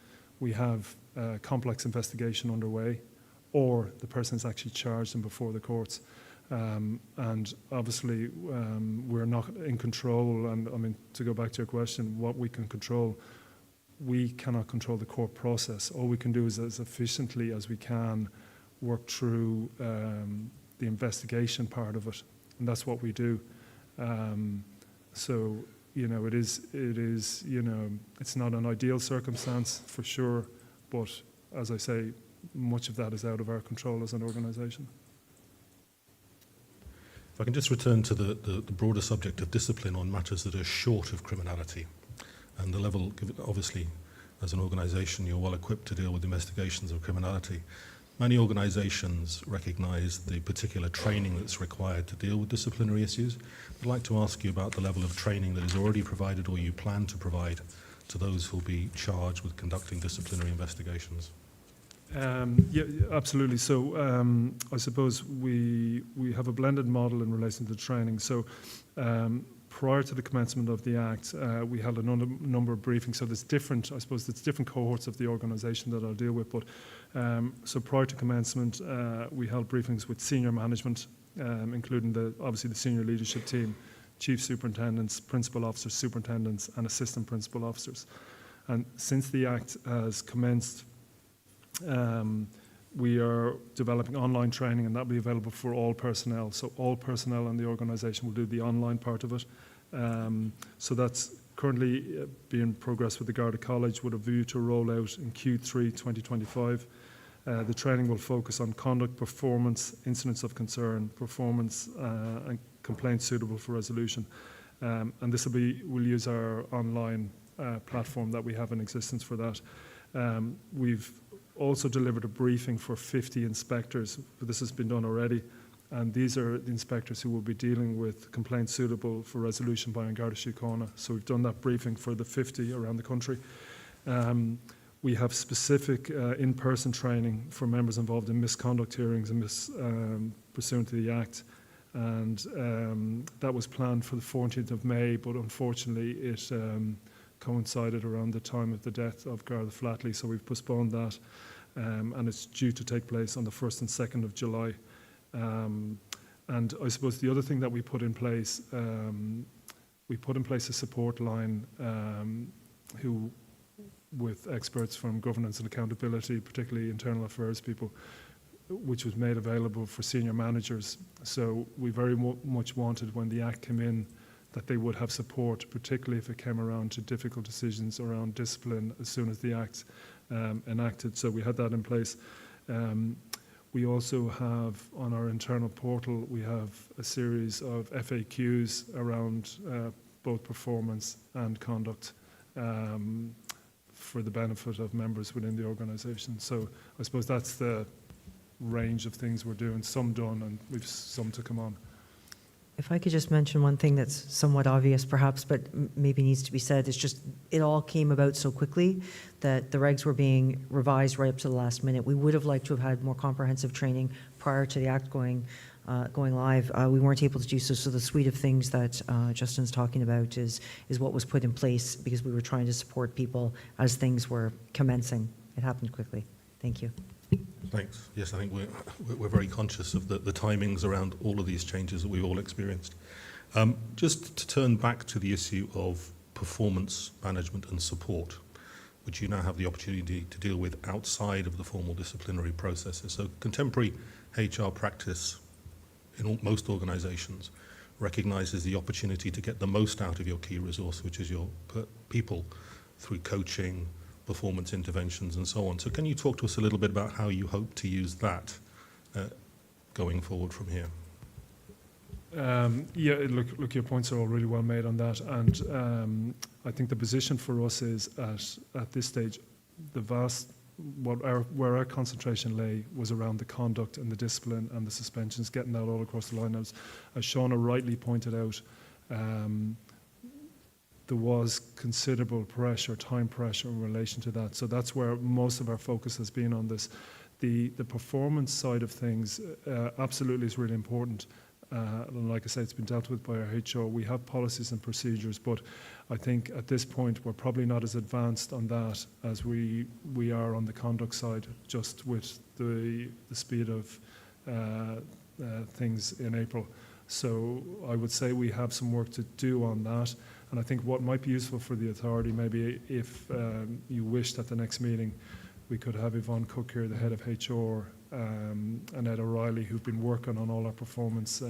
We have a complex investigation underway, or the person is actually charged and before the courts. And obviously, we're not in control. And I mean, to go back to your question, what we can control, we cannot control the court process. All we can do is, as efficiently as we can, work through the investigation part of it, and that's what we do. So, you know, it is, you know, it's not an ideal circumstance for sure, but as I say, much of that is out of our control as an organisation. If I can just return to the broader subject of discipline on matters that are short of criminality, and the level, obviously, as an organisation, you're well equipped to deal with investigations of criminality. Many organisations recognise the particular training that's required to deal with disciplinary issues. I'd like to ask you about the level of training that is already provided or you plan to provide to those who will be charged with conducting disciplinary investigations. Yeah, absolutely. So I suppose we have a blended model in relation to training. So prior to the commencement of the Act, we held a number of briefings. So there's different, I suppose, there's different cohorts of the organisation that I'll deal with. But so prior to commencement, we held briefings with senior management, including obviously the senior leadership team, chief superintendents, principal officers, superintendents, and assistant principal officers. And since the Act has commenced, we are developing online training, and that will be available for all personnel. So all personnel in the organisation will do the online part of it. So that's currently being progressed with the Garda College with a view to roll out in Q3 2025. The training will focus on conduct, performance, incidents of concern, performance and complaints suitable for resolution. And this we'll use our online platform that we have in existence for that. We've also delivered a briefing for 50 inspectors, but this has been done already. And these are the inspectors who will be dealing with complaints suitable for resolution by Garda Síochána. So we've done that briefing for the 50 around the country. We have specific in-person training for members involved in misconduct hearings and pursuant to the Act. And that was planned for the 14th of May, but unfortunately it coincided around the time of the death of Garda Flatley, so we've postponed that. And it's due to take place on the 1st and 2nd of July. And I suppose the other thing that we put in place a support line with experts from governance and accountability, particularly internal affairs people, which was made available for senior managers. So we very much wanted, when the Act came in, that they would have support, particularly if it came around to difficult decisions around discipline as soon as the Act enacted. So we had that in place. We also have on our internal portal, we have a series of FAQs around both performance and conduct for the benefit of members within the organisation. So I suppose that's the range of things we're doing, some done and we've some to come on. If I could just mention one thing that's somewhat obvious perhaps, but maybe needs to be said, it's just it all came about so quickly that the regs were being revised right up to the last minute. We would have liked to have had more comprehensive training prior to the Act going live. We weren't able to do so, so the suite of things that Justin's talking about is what was put in place because we were trying to support people as things were commencing. It happened quickly. Thank you. Thanks. Yes, I think we're very conscious of the timings around all of these changes that we've all experienced. Just to turn back to the issue of performance management and support, which you now have the opportunity to deal with outside of the formal disciplinary processes. So contemporary HR practice in most organisations recognises the opportunity to get the most out of your key resource, which is your people, through coaching, performance interventions and so on. So can you talk to us a little bit about how you hope to use that going forward from here? Yeah, look, your points are all really well made on that. And I think the position for us is at this stage, where our concentration lay was around the conduct and the discipline and the suspensions, getting that all across the line. As Shawna rightly pointed out, there was considerable pressure, time pressure in relation to that. So that's where most of our focus has been on this. The performance side of things absolutely is really important. And like I say, it's been dealt with by our HR. We have policies and procedures, but I think at this point we're probably not as advanced on that as we are on the conduct side, just with the speed of things in April. So I would say we have some work to do on that. And I think what might be useful for the authority, maybe if you wished at the next meeting, we could have Yvonne Cook here, the head of HR, and Ed O'Reilly, who've been working on all our performance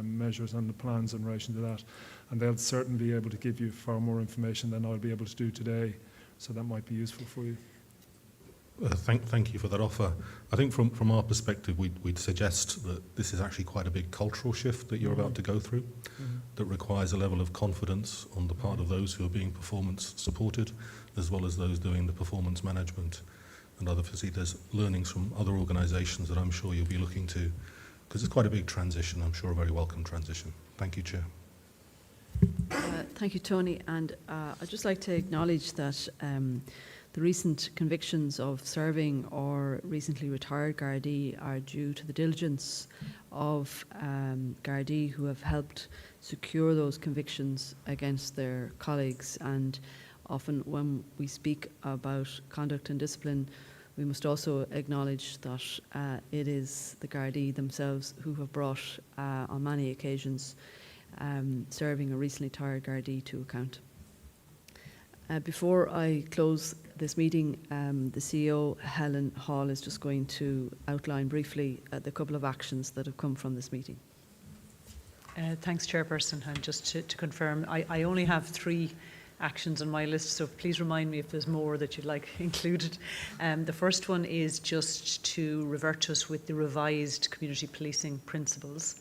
measures and the plans in relation to that. And they'll certainly be able to give you far more information than I'll be able to do today. So that might be useful for you. Thank you for that offer. I think from our perspective, we'd suggest that this is actually quite a big cultural shift that you're about to go through, that requires a level of confidence on the part of those who are being performance supported, as well as those doing the performance management. And obviously there's learnings from other organisations that I'm sure you'll be looking to, because it's quite a big transition, I'm sure a very welcome transition. Thank you, Chair. Thank you, Tony. And I'd just like to acknowledge that The recent convictions of serving or recently retired Gardaí are due to the diligence of Gardaí who have helped secure those convictions against their colleagues. And often when we speak about conduct and discipline, we must also acknowledge that it is the Gardaí themselves who have brought, on many occasions, serving a recently retired Gardaí to account. Before I close this meeting, the CEO, Helen Hall, is just going to outline briefly the couple of actions that have come from this meeting. Thanks, Chairperson. And just to confirm, I only have 3 actions on my list, so please remind me if there's more that you'd like included. The first one is just to revert us with the revised community policing principles,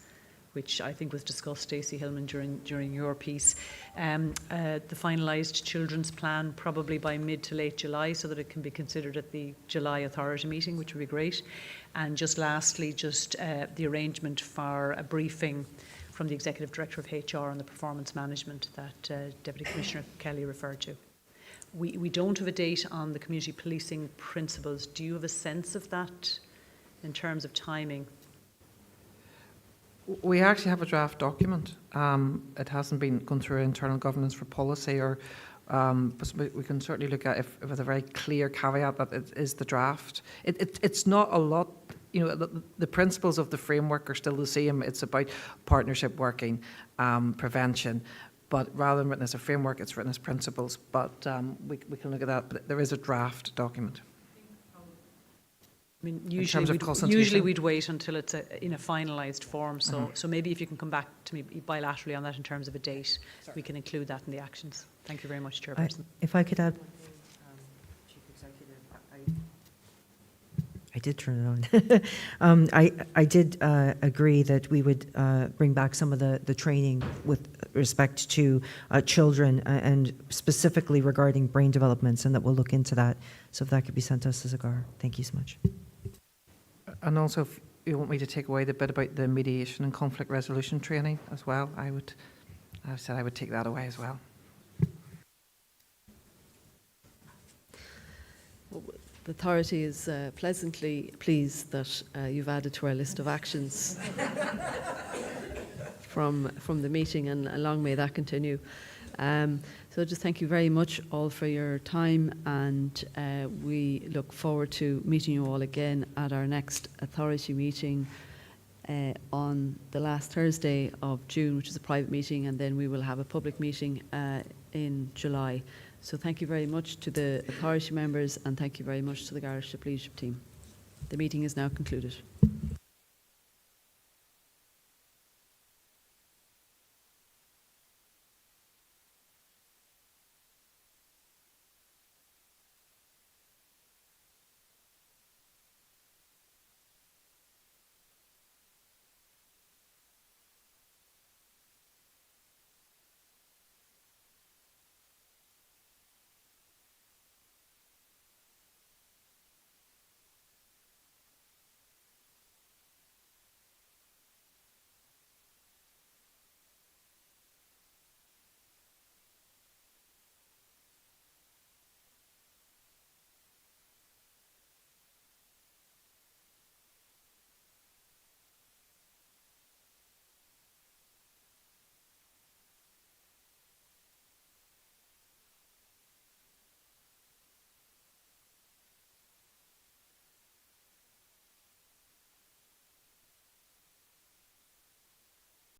which I think was discussed, Stacey Hillman, during your piece. The finalised children's plan probably by mid to late July, so that it can be considered at the July authority meeting, which would be great. And just lastly, just the arrangement for a briefing from the Executive Director of HR on the performance management that Deputy Commissioner Kelly referred to. We don't have a date on the community policing principles. Do you have a sense of that in terms of timing? We actually have a draft document. It hasn't been gone through internal governance for policy, but we can certainly look at it with a very clear caveat that it is the draft. It's not a lot. The principles of the framework are still the same. It's about partnership working, prevention, but rather than written as a framework, it's written as principles. But we can look at that. But there is a draft document. I mean, usually we'd wait until it's in a finalised form. So maybe if you can come back to me bilaterally on that in terms of a date, we can include that in the actions. Thank you very much, Chairperson. If I could add, Chief Executive, I did turn it on. I did agree that we would bring back some of the training with respect to children and specifically regarding brain developments, and that we'll look into that. So if that could be sent to us as a GAR. Thank you so much. And also, if you want me to take away the bit about the mediation and conflict resolution training as well, I said I would take that away as well. The authority is pleasantly pleased that you've added to our list of actions from the meeting, and long may that continue. So just thank you very much all for your time, and we look forward to meeting you all again at our next authority meeting on the last Thursday of June, which is a private meeting, and then we will have a public meeting in July. So thank you very much to the authority members, and thank you very much to the Garda Leadership team. The meeting is now concluded.